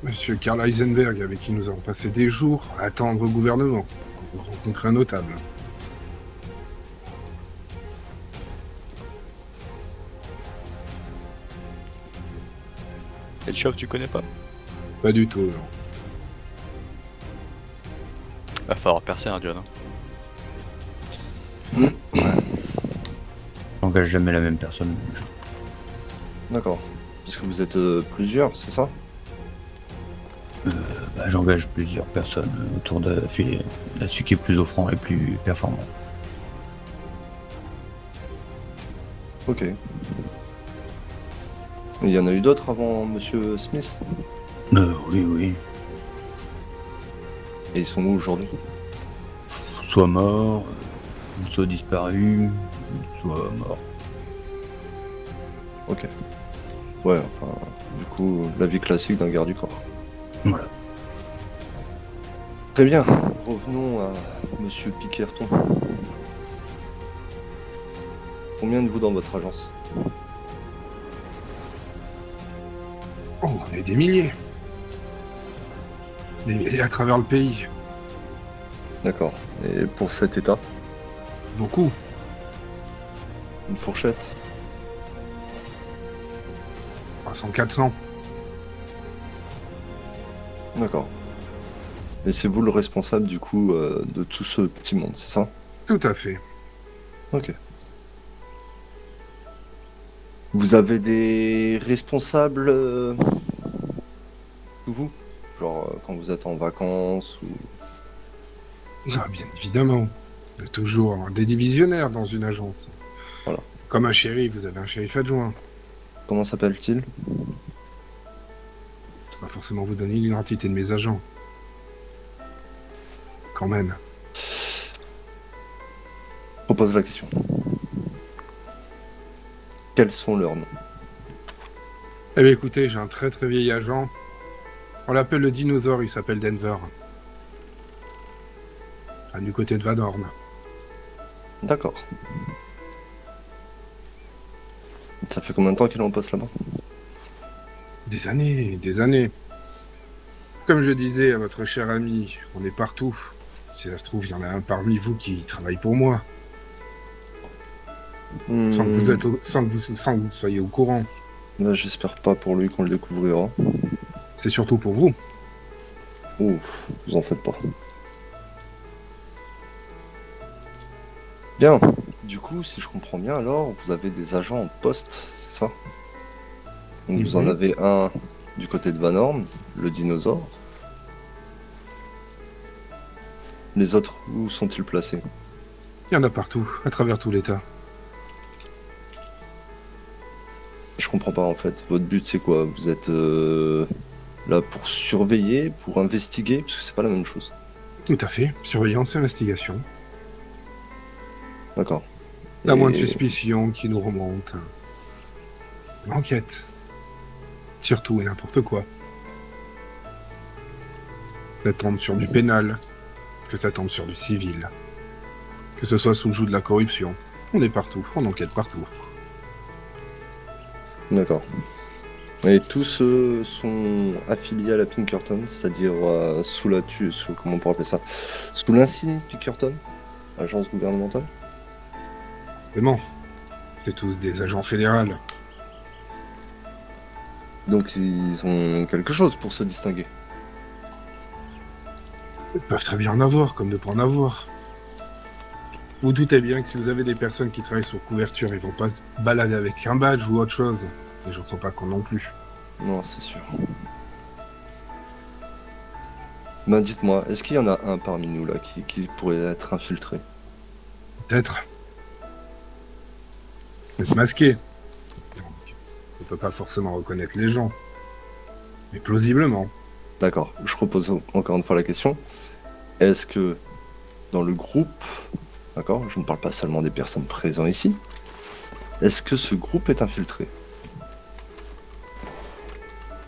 Monsieur Karl Heisenberg, avec qui nous avons passé des jours à attendre au gouvernement pour rencontrer un notable. Et le chauve, tu connais pas? Pas du tout, non. Va falloir percer un John. Hein. J'engage jamais la même personne. D'accord. Parce que vous êtes plusieurs, c'est ça? Bah, j'engage plusieurs personnes autour de celui qui est plus offrant et plus performant. Ok. Et il y en a eu d'autres avant monsieur Smith? Oui. Et ils sont où aujourd'hui? Soit mort, soit disparu, soit mort. Ok. Ouais, enfin, du coup, la vie classique d'un garde du corps. Voilà. Très bien. Revenons à monsieur Piquerton. Combien de vous dans votre agence? Oh, on est des milliers. Des milliers à travers le pays. D'accord. Et pour cet état, Beaucoup. une fourchette? 300, 400. D'accord. Et c'est vous le responsable du coup de tout ce petit monde, c'est ça? Tout à fait. Ok. Vous avez des responsables vous? Genre quand vous êtes en vacances ou... Ah, bien évidemment. Il y a toujours des divisionnaires dans une agence. Voilà. Comme un shérif, vous avez un shérif adjoint. Comment s'appelle-t-il? Pas forcément vous donner l'identité de mes agents. Quand même. Je propose la question. Quels sont leurs noms? Eh bien écoutez, j'ai un très très vieil agent. On l'appelle le dinosaure, il s'appelle Denver. Ah, du côté de Van Horn. D'accord. Ça fait combien de temps qu'il est en poste là-bas? Des années, des années. Comme je disais à votre cher ami, on est partout. Si ça se trouve, il y en a un parmi vous qui travaille pour moi. Sans que vous soyez au courant. Bah, j'espère pas pour lui qu'on le découvrira. C'est surtout pour vous. Ouf, vous en faites pas. Bien. Du coup, si je comprends bien, alors, vous avez des agents en poste, c'est ça? Donc vous en Mhm. avez un du côté de Van Horn, le dinosaure. Les autres, où sont-ils placés? Il y en a partout, à travers tout l'État. Je comprends pas en fait. Votre but c'est quoi? Vous êtes là pour surveiller, pour investiguer, parce que c'est pas la même chose. Tout à fait, surveillance et investigation. D'accord. La Et- moindre suspicion qui nous remonte. Enquête. Surtout et n'importe quoi. Ça tombe sur du pénal, que ça tombe sur du civil. Que ce soit sous le joug de la corruption. On est partout, on enquête partout. D'accord. Et tous sont affiliés à la Pinkerton, c'est-à-dire sous comment on pourrait appeler ça, sous l'insigne Pinkerton, agence gouvernementale. Vraiment. C'est tous des agents fédéraux. Donc ils ont quelque chose pour se distinguer. Ils peuvent très bien en avoir, comme ne pas en avoir. Vous doutez bien que si vous avez des personnes qui travaillent sur couverture, ils vont pas se balader avec un badge ou autre chose. Les gens ne sont pas cons non plus. Non, c'est sûr. Ben dites-moi, est-ce qu'il y en a un parmi nous là qui pourrait être infiltré? Peut-être. Être masqué. Donc, on peut pas forcément reconnaître les gens. Mais plausiblement. D'accord, je repose encore une fois la question. Est-ce que dans le groupe, d'accord, je ne parle pas seulement des personnes présentes ici, est-ce que ce groupe est infiltré?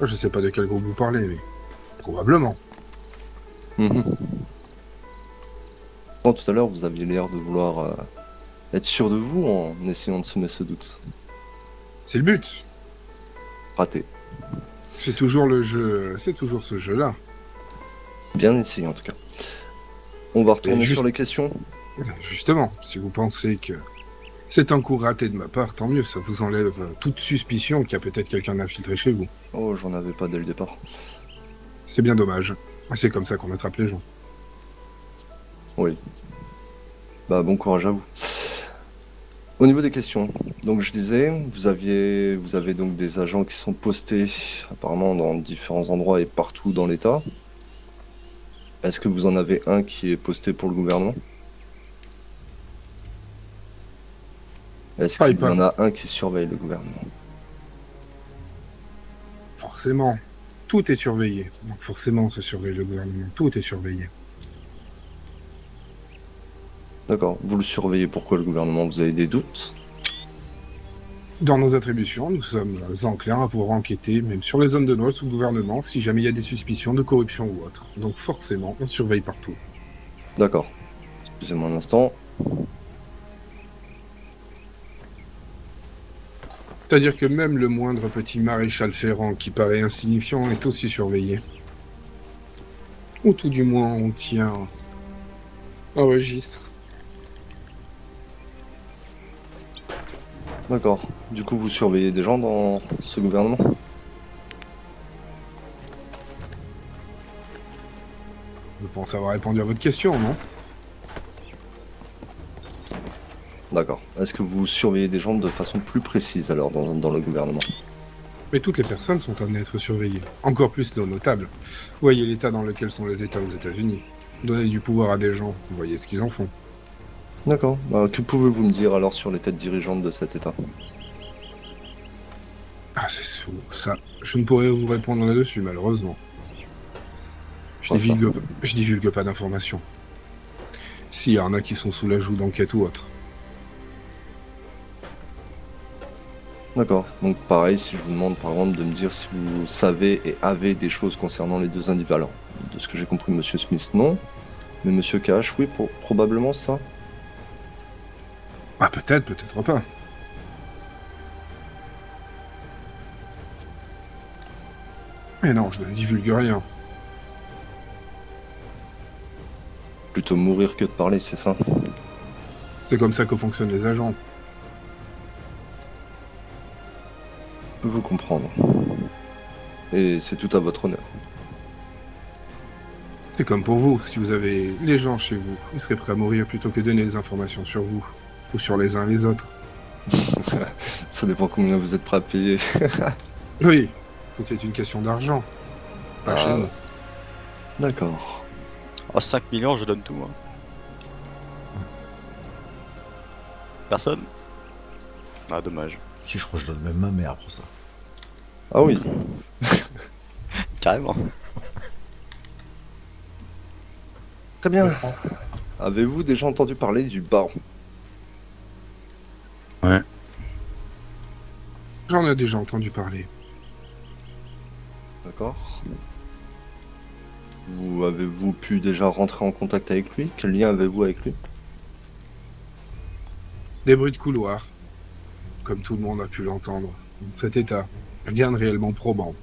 Je sais pas de quel groupe vous parlez, mais probablement. Bon, tout à l'heure, vous aviez l'air de vouloir être sûr de vous en essayant de semer ce doute. C'est le but. Raté. C'est toujours le jeu. C'est toujours ce jeu-là. Bien essayé en tout cas. On va retourner juste- sur les questions. Justement, si vous pensez que c'est un coup raté de ma part, tant mieux, ça vous enlève toute suspicion qu'il y a peut-être quelqu'un d'infiltré chez vous. Oh, j'en avais pas dès le départ. C'est bien dommage. C'est comme ça qu'on attrape les gens. Oui. Bah, bon courage à vous. Au niveau des questions, donc je disais, vous avez donc des agents qui sont postés apparemment dans différents endroits et partout dans l'État. Est-ce que vous en avez un qui est posté pour le gouvernement? Est-ce Ah, qu'il il y en a un qui surveille le gouvernement? Forcément, tout est surveillé. Donc forcément, ça surveille le gouvernement. Tout est surveillé. D'accord. Vous le surveillez pourquoi le gouvernement? Vous avez des doutes? Dans nos attributions, nous sommes enclins à pouvoir enquêter, même sur les zones de noce ou le gouvernement, si jamais il y a des suspicions de corruption ou autre. Donc forcément, on surveille partout. D'accord. Excusez-moi un instant. C'est-à-dire que même le moindre petit maréchal ferrant qui paraît insignifiant est aussi surveillé. Ou tout du moins, on tient un registre. D'accord. Du coup, vous surveillez des gens dans ce gouvernement? Je pense avoir répondu à votre question, non? D'accord. Est-ce que vous surveillez des gens de façon plus précise alors dans le gouvernement? Mais toutes les personnes sont amenées à être surveillées. Encore plus nos notables. Voyez l'état dans lequel sont les États aux États-Unis. Donner du pouvoir à des gens, vous voyez ce qu'ils en font. D'accord. Bah, que pouvez-vous me dire alors sur les têtes dirigeantes de cet État? Ah, c'est ça. Je ne pourrais vous répondre là-dessus, malheureusement. Je divulgue pas d'informations. S'il y en a qui sont sous la joue d'enquête ou autre. D'accord. Donc pareil, si je vous demande par exemple de me dire si vous savez et avez des choses concernant les deux individus. Alors, de ce que j'ai compris, Monsieur Smith, non. Mais Monsieur Cash, oui, probablement ça. Ah, peut-être, peut-être pas. Mais non, je ne divulgue rien. Plutôt mourir que de parler, c'est ça? C'est comme ça que fonctionnent les agents. Je peux vous comprendre. Et c'est tout à votre honneur. C'est comme pour vous, si vous avez les gens chez vous, ils seraient prêts à mourir plutôt que donner des informations sur vous, ou sur les uns les autres. Ça dépend combien vous êtes prêt à payer. Oui, tout est une question d'argent. Pas chez nous. D'accord. Oh, 5 millions, je donne tout. Hein. Personne? Ah, dommage. Si, je crois que je donne même ma mère pour ça. Ah oui. Carrément. Très bien. Avez-vous déjà entendu parler du baron? J'en ai déjà entendu parler. D'accord. Avez-vous pu déjà rentrer en contact avec lui? Quel lien avez-vous avec lui? Des bruits de couloir, comme tout le monde a pu l'entendre. Dans cet état, rien de réellement probant.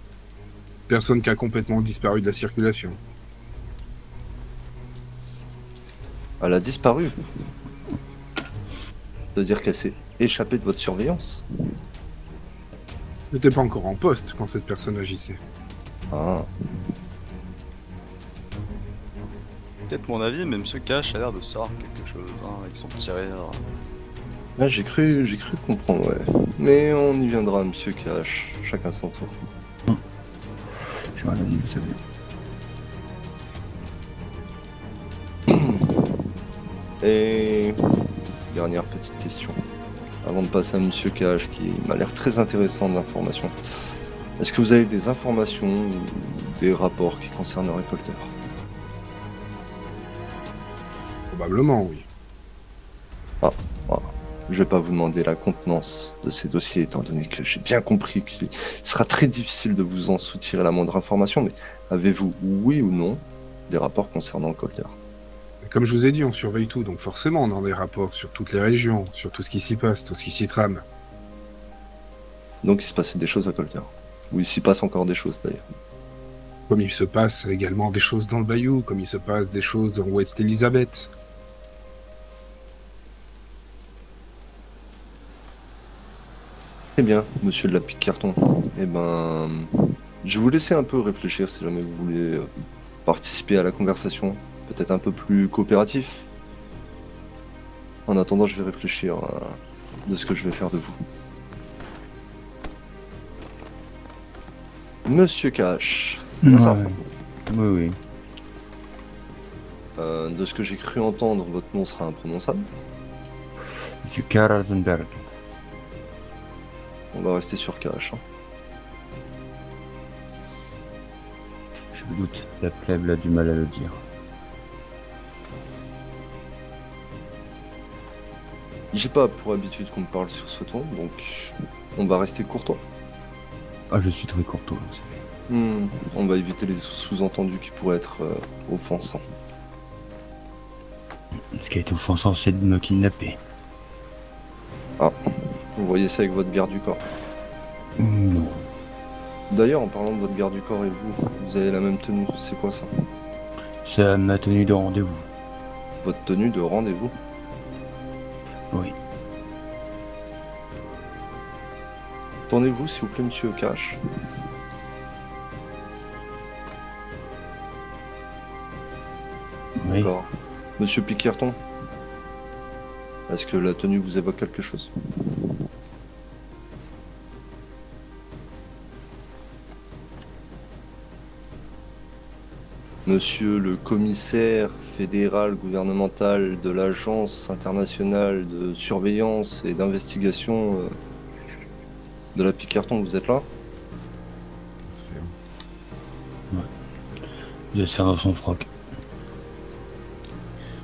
Personne qui a complètement disparu de la circulation. Elle a disparu. C'est-à-dire qu'elle s'est échappée de votre surveillance. J'étais pas encore en poste quand cette personne agissait. Ah, Peut-être mon avis, mais Monsieur Cash a l'air de savoir quelque chose, hein, avec son petit rire. là, j'ai cru comprendre, ouais. Mais on y viendra, monsieur Cash. Chacun son tour. J'ai rien dit, vous savez. Et dernière petite question. Avant de passer à monsieur Cash, qui m'a l'air très intéressant de l'information. Est-ce que vous avez des informations ou des rapports qui concernent le récolteur? Probablement, oui. Je vais pas vous demander la contenance de ces dossiers, étant donné que j'ai bien compris qu'il sera très difficile de vous en soutirer la moindre information, mais avez-vous, oui ou non, des rapports concernant le colter? Comme je vous ai dit, on surveille tout, donc forcément on a des rapports sur toutes les régions, sur tout ce qui s'y passe, tout ce qui s'y trame. Donc il se passait des choses à colter. Ou il s'y passe encore des choses d'ailleurs. Comme il se passe également des choses dans le Bayou, comme il se passe des choses dans West Elizabeth. Très bien, monsieur de la Pique-Carton. Eh ben, je vais vous laisser un peu réfléchir si jamais vous voulez participer à la conversation. Peut-être un peu plus coopératif. En attendant, je vais réfléchir de ce que je vais faire de vous. Monsieur Cash, c'est bien ça. Oui. De ce que j'ai cru entendre, votre nom sera imprononçable. Monsieur Karl Rosenberg. On va rester sur Cash. Hein. Je me doute, la plèbe a du mal à le dire. J'ai pas pour habitude qu'on me parle sur ce ton, donc on va rester courtois. Ah, je suis très courtois, vous savez. On va éviter les sous-entendus qui pourraient être offensants. Ce qui est offensant, c'est de me kidnapper. Vous voyez ça avec votre garde du corps. Non. D'ailleurs, en parlant de votre garde du corps et vous avez la même tenue. C'est quoi ça? C'est ma tenue de rendez-vous. Votre tenue de rendez-vous? Oui. Tournez-vous, s'il vous plaît, monsieur Cash. Oui. D'accord. Monsieur Piquerton, est-ce que la tenue vous évoque quelque chose? Monsieur le commissaire fédéral gouvernemental de l'Agence internationale de surveillance et d'investigation de la Piquerton, vous êtes là? Ça fait- De serre dans son froc.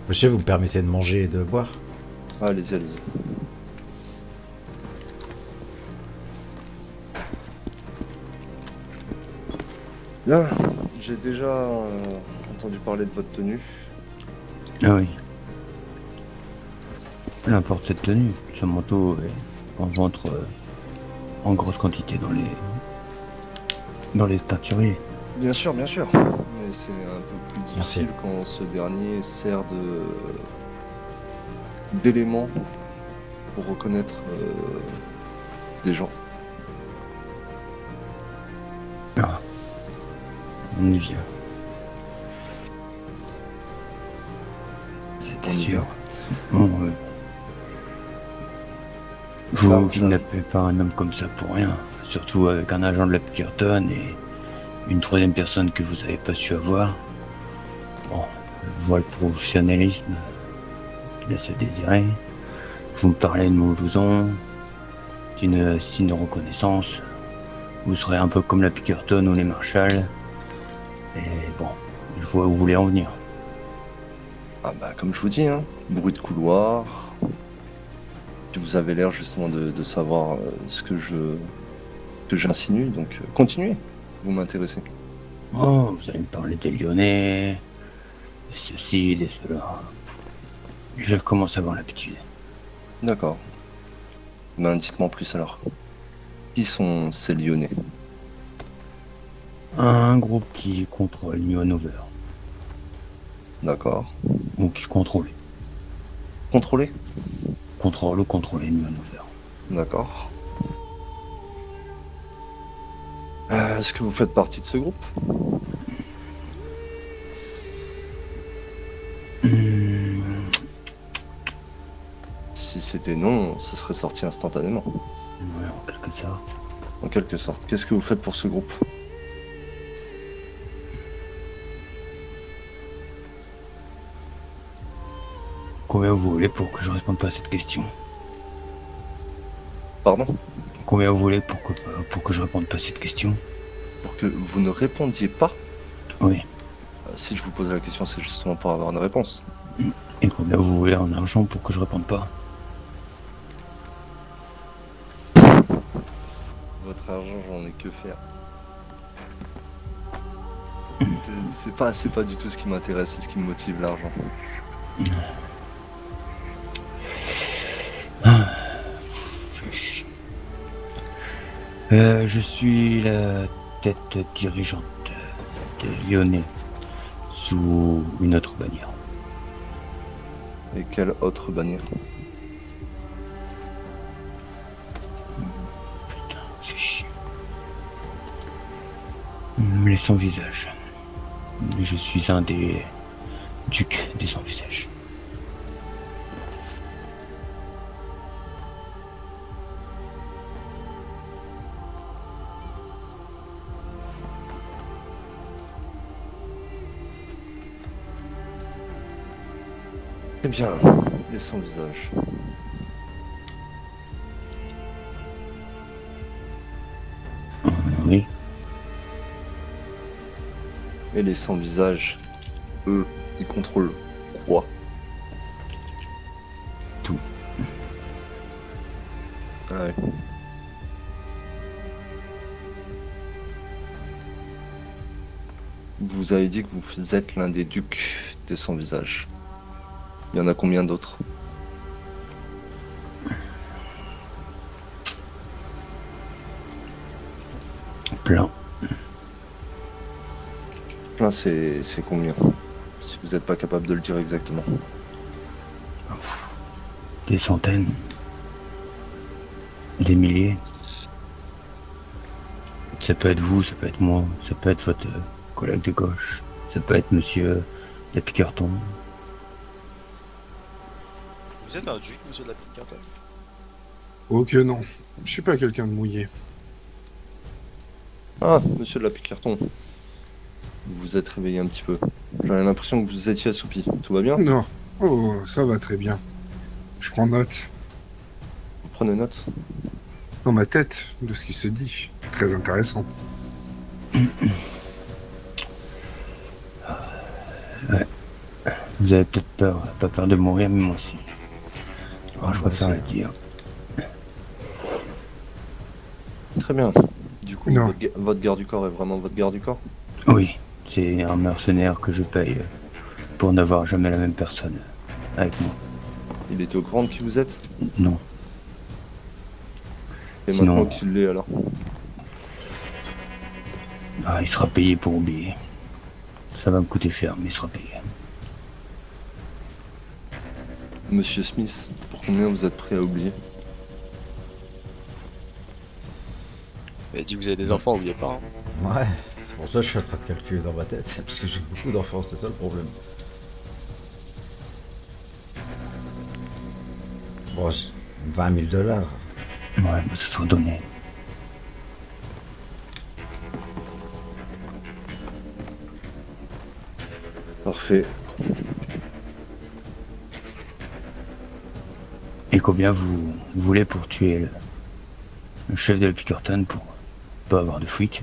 Monsieur, vous me permettez de manger et de boire? Ah, allez-y, allez-y. Bien, j'ai déjà entendu parler de votre tenue. Ah oui. Peu importe cette tenue, ce manteau est en vente en grosse quantité dans les teinturiers. Bien sûr, mais c'est un peu plus Merci. difficile quand ce dernier sert d'élément pour reconnaître des gens. Ah. On y vient. C'était On y sûr. vient. Bon, vous Ça- kidnappez pas un homme comme ça pour rien. Surtout avec un agent de la Piquerton et une troisième personne que vous avez pas su avoir. Bon, je vois le professionnalisme qui laisse à désirer. Vous me parlez de Moulouson, d'une signe de reconnaissance. Vous serez un peu comme la Piquerton ou les Marshall. Et bon, je vois où vous voulez en venir. Ah bah comme je vous dis, hein, bruit de couloir. Puis vous avez l'air justement de savoir ce que j'insinue, donc continuez, vous m'intéressez. Oh, vous allez me parler des Lyonnais, des ceci, des cela. Je commence à avoir l'habitude. D'accord. Ben dites-moi en plus alors. Qui sont ces Lyonnais? Un groupe qui contrôle New Hanover. D'accord. Ou qui contrôle. Contrôlés? Contrôle ou contrôler New Hanover. D'accord. Est-ce que vous faites partie de ce groupe? Si c'était non, ce serait sorti instantanément. Ouais, en quelque sorte. En quelque sorte. Qu'est-ce que vous faites pour ce groupe? Combien vous voulez pour que je réponde pas à cette question? Pardon? Combien vous voulez pour que je réponde pas à cette question? Pour que vous ne répondiez pas? Oui. Si je vous pose la question, c'est justement pour avoir une réponse. Et combien vous voulez en argent pour que je réponde pas? Votre argent, j'en ai que faire. C'est pas du tout ce qui m'intéresse, c'est ce qui me motive, l'argent. Je suis la tête dirigeante de Lyonnais sous une autre bannière. Et quelle autre bannière? Putain, c'est chiant. Les sans visage. Je suis un des ducs des sans visage. Eh bien, les sans visage. Oui. Et les sans visage, eux, ils contrôlent quoi? Tout. Ah ouais. Vous avez dit que vous êtes l'un des ducs des sans visage. Il y en a combien d'autres? Plein. Là, c'est combien? Si vous n'êtes pas capable de le dire exactement. Des centaines. Des milliers. Ça peut être vous, ça peut être moi, ça peut être votre collègue de gauche, ça peut être monsieur de Piquerton. Vous êtes un duc, monsieur de la Pinkerton? Oh que non, je suis pas quelqu'un de mouillé. Ah, monsieur de la Piquerton. Vous vous êtes réveillé un petit peu. J'avais l'impression que vous étiez assoupi. Tout va bien? Non, oh, ça va très bien. Je prends note, Vous prenez note? dans ma tête, de ce qui se dit. Très intéressant. Ouais. Vous avez peut-être peur, pas peur de mourir, mais moi aussi. Alors, je préfère le dire. Très bien. Du coup, Non. votre garde du corps est vraiment votre garde du corps? Oui, c'est un mercenaire que je paye pour n'avoir jamais la même personne avec moi. Il était au courant de qui vous êtes? Non. Et Sinon- maintenant qu'il l'est alors? Ah, il sera payé pour oublier. Ça va me coûter cher, mais il sera payé. Monsieur Smith, pour combien vous êtes prêt à oublier? Vous avez dit que vous avez des enfants, oubliez pas. Hein. Ouais, c'est pour ça que je suis en train de calculer dans ma tête. Parce que j'ai beaucoup d'enfants, c'est ça le problème. Bon, 20 000 $. Ouais, bah, ça sera donné. Parfait. Et combien vous voulez pour tuer le chef de la Piquerton pour pas avoir de fuite?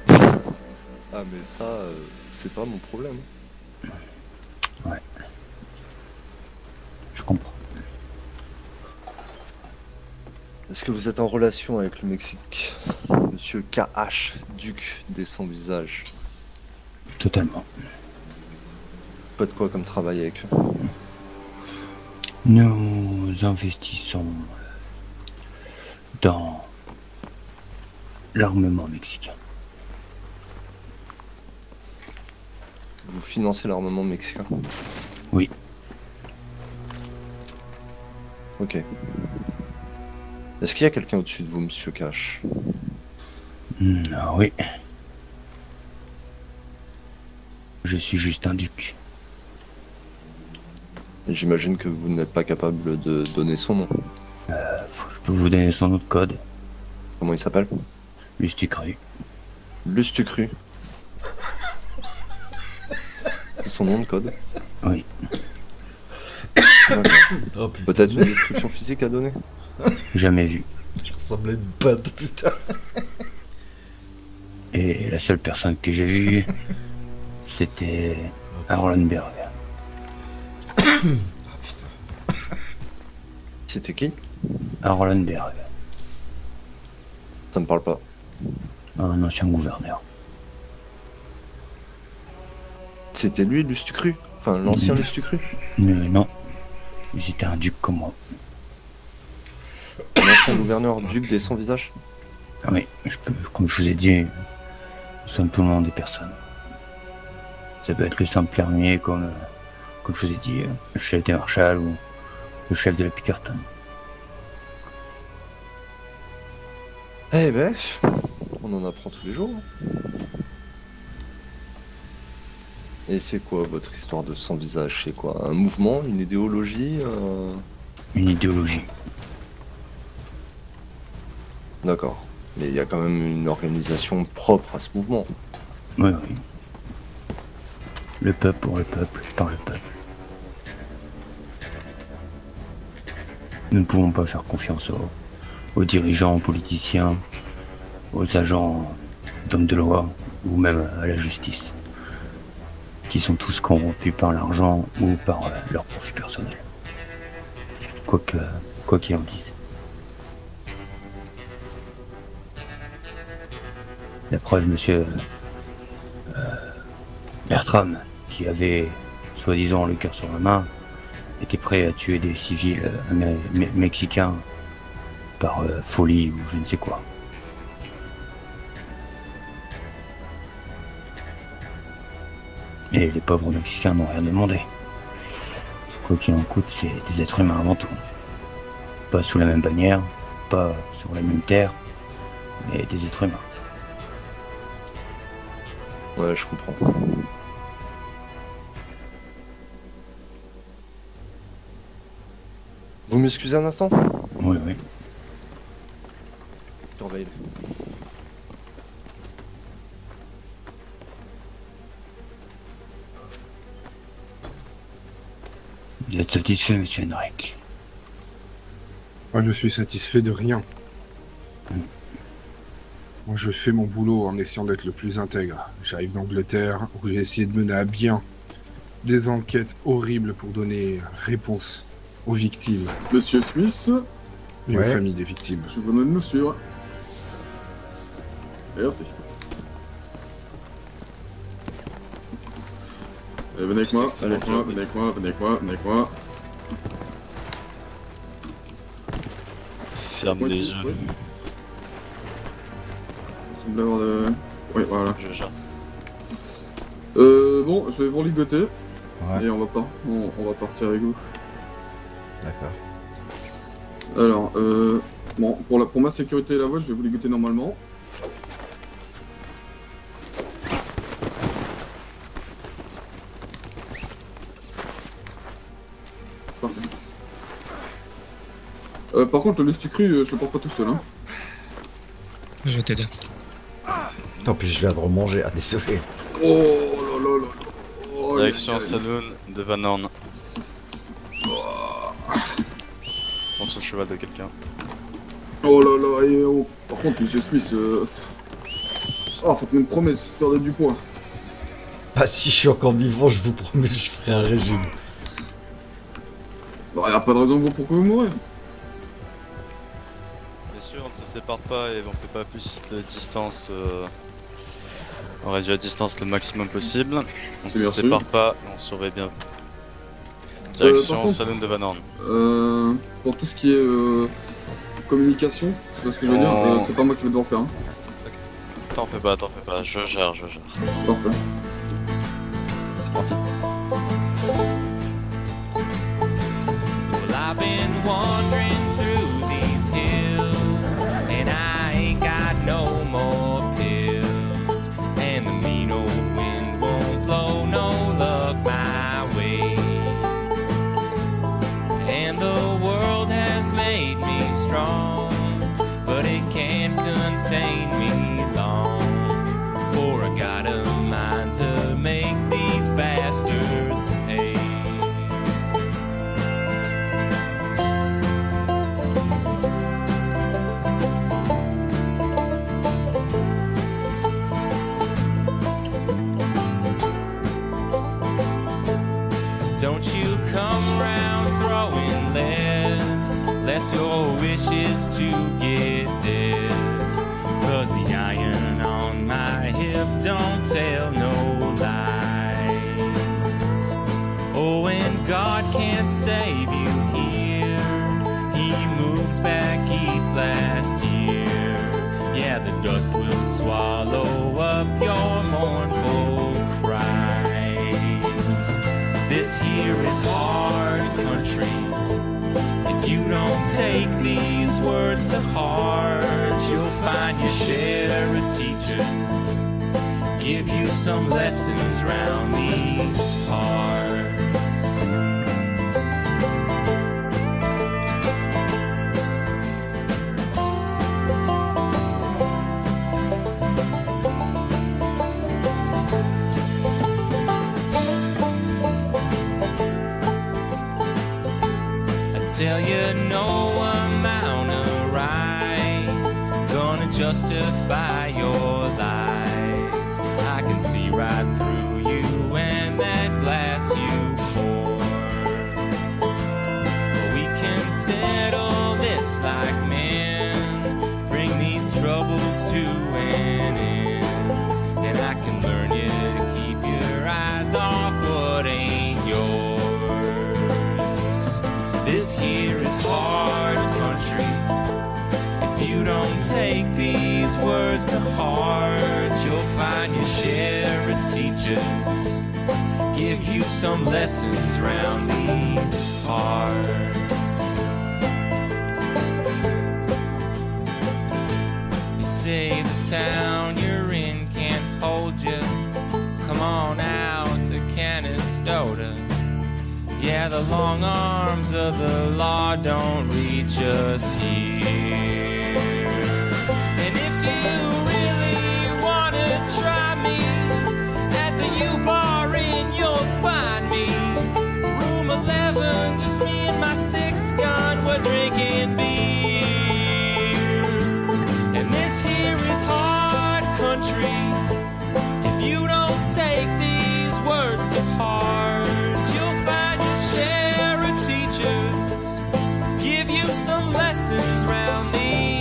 Ah mais ça, c'est pas mon problème. Ouais. Je comprends. Est-ce que vous êtes en relation avec le Mexique? Monsieur KH, duc des sans visage. Totalement. Vous faites quoi comme travail avec eux? Nous investissons dans l'armement mexicain. Vous financez l'armement mexicain? Oui. Ok. Est-ce qu'il y a quelqu'un au-dessus de vous, monsieur Cash? Oui. Je suis juste un duc. J'imagine que vous n'êtes pas capable de donner son nom. Je peux vous donner son nom de code. Comment il s'appelle? Lustucru. Lustucru. C'est son nom de code? Oui. D'accord. Oh putain, Peut-être une description physique à donner? Jamais vu. il ressemblait à une patte, putain. Et la seule personne que j'ai vue, c'était Arlenberg. C'était qui? Arlenberg, Ça me parle pas. un ancien gouverneur. C'était lui, Lustucru? Enfin, l'ancien Lustucru? Mais non, j'étais un duc comme moi. L'ancien gouverneur duc des sans visage? Ah oui, comme je vous ai dit, nous sommes tout le monde des personnes. Ça peut être le simple fermier comme je vous ai dit, le chef des marshals ou le chef de la Pickerton. Eh ben, on en apprend tous les jours. Et c'est quoi votre histoire de sans visage? C'est quoi? Un mouvement? Une idéologie? Une idéologie. D'accord. Mais il y a quand même une organisation propre à ce mouvement. Oui, oui. Le peuple pour le peuple, par le peuple. Nous ne pouvons pas faire confiance aux dirigeants, aux politiciens, aux agents d'hommes de loi ou même à la justice, qui sont tous corrompus par l'argent ou par leur profit personnel. Quoi qu'il en dise. La preuve, monsieur Bertram, qui avait soi-disant le cœur sur la main, était prêt à tuer des civils mexicains par folie ou je ne sais quoi. Et les pauvres Mexicains n'ont rien demandé. Quoi qu'il en coûte, c'est des êtres humains avant tout. Pas sous la même bannière, pas sur la même terre, mais des êtres humains. Ouais, je comprends. Vous m'excusez un instant? Oui, oui. Surveille. Vous êtes satisfait, monsieur Henrik? Moi, je suis satisfait de rien. Moi, je fais mon boulot en essayant d'être le plus intègre. J'arrive d'Angleterre, où j'ai essayé de mener à bien des enquêtes horribles pour donner réponse aux victimes Monsieur Smith, et aux Ouais. familles des victimes. je vous demande de nous suivre. Merci. Allez, venez avec moi, C'est venez avec moi, excellent. venez avec moi, venez avec moi, venez avec moi. Ferme Ouais, les si, yeux. ouais. Il semble avoir de... Oui, voilà. Je gère. Bon, je vais vous ligoter. Ouais, Et on va partir avec vous. d'accord. Alors, bon, pour ma sécurité et la vôtre, je vais vous ligoter normalement. Parfait. Par contre, le Lustucru, je le porte pas tout seul, hein. Je vais t'aider. Tant pis, je viens de remanger. Ah, désolé. Oh là là là là. Oh, Direction aïe, aïe. saloon de Van Horn. Prends ce cheval de quelqu'un. Oh là là, et oh. Par contre, monsieur Smith, ah, faites-moi une promesse, perdez du poids. Ah, si je suis encore vivant, je vous promets, je ferai un régime. Bah, y a pas de raison pour que vous mourrez. Bien sûr, on ne se sépare pas et on fait pas plus de distance. On réduit la distance le maximum possible. On ne C'est se bien sépare sûr. pas et on surveille bien. Direction par contre- saloon de Van Horn. Pour tout ce qui est communication, vois ce que je veux dire? C'est pas moi qui vais devoir faire. Hein. T'en fais pas, je gère. Parfait. C'est parti. Well, I've been wandering through these hills, and I ain't got no more pills. And the mean old wind won't blow no luck my way. And the world has made me strong, but it can't contain me long. For I got a mind to make these bastards pay. Don't you come round throwing lead, lest your wish is to get dead. 'Cause the iron on my hip don't tell no lies. Oh, and God can't save you here. He moved back east last year. Yeah, the dust will swallow up your mournful cries. This here is hard country. If you don't take these words to heart, you'll find your share of teachers give you some lessons round these parts. Tell you no amount of right gonna justify your lies. I can see right through you and that glass you pour. We can settle this like men, bring these troubles to an end, and I can learn you to keep your eyes off what ain't yours. This here is hard country. If you don't take these words to heart, you'll find your share of teachers give you some lessons round these parts. You say the town you're in can't hold you. Come on out to Canastota. Yeah, the long arms of the law don't reach us here. And if you really wanna try me, at the U-Bar Inn you'll find me. Room 11, just me and my 6-gun, we're drinking beer. And this here is hard country. If you don't take these words to heart, you'll find your share of teachers give you some lessons round these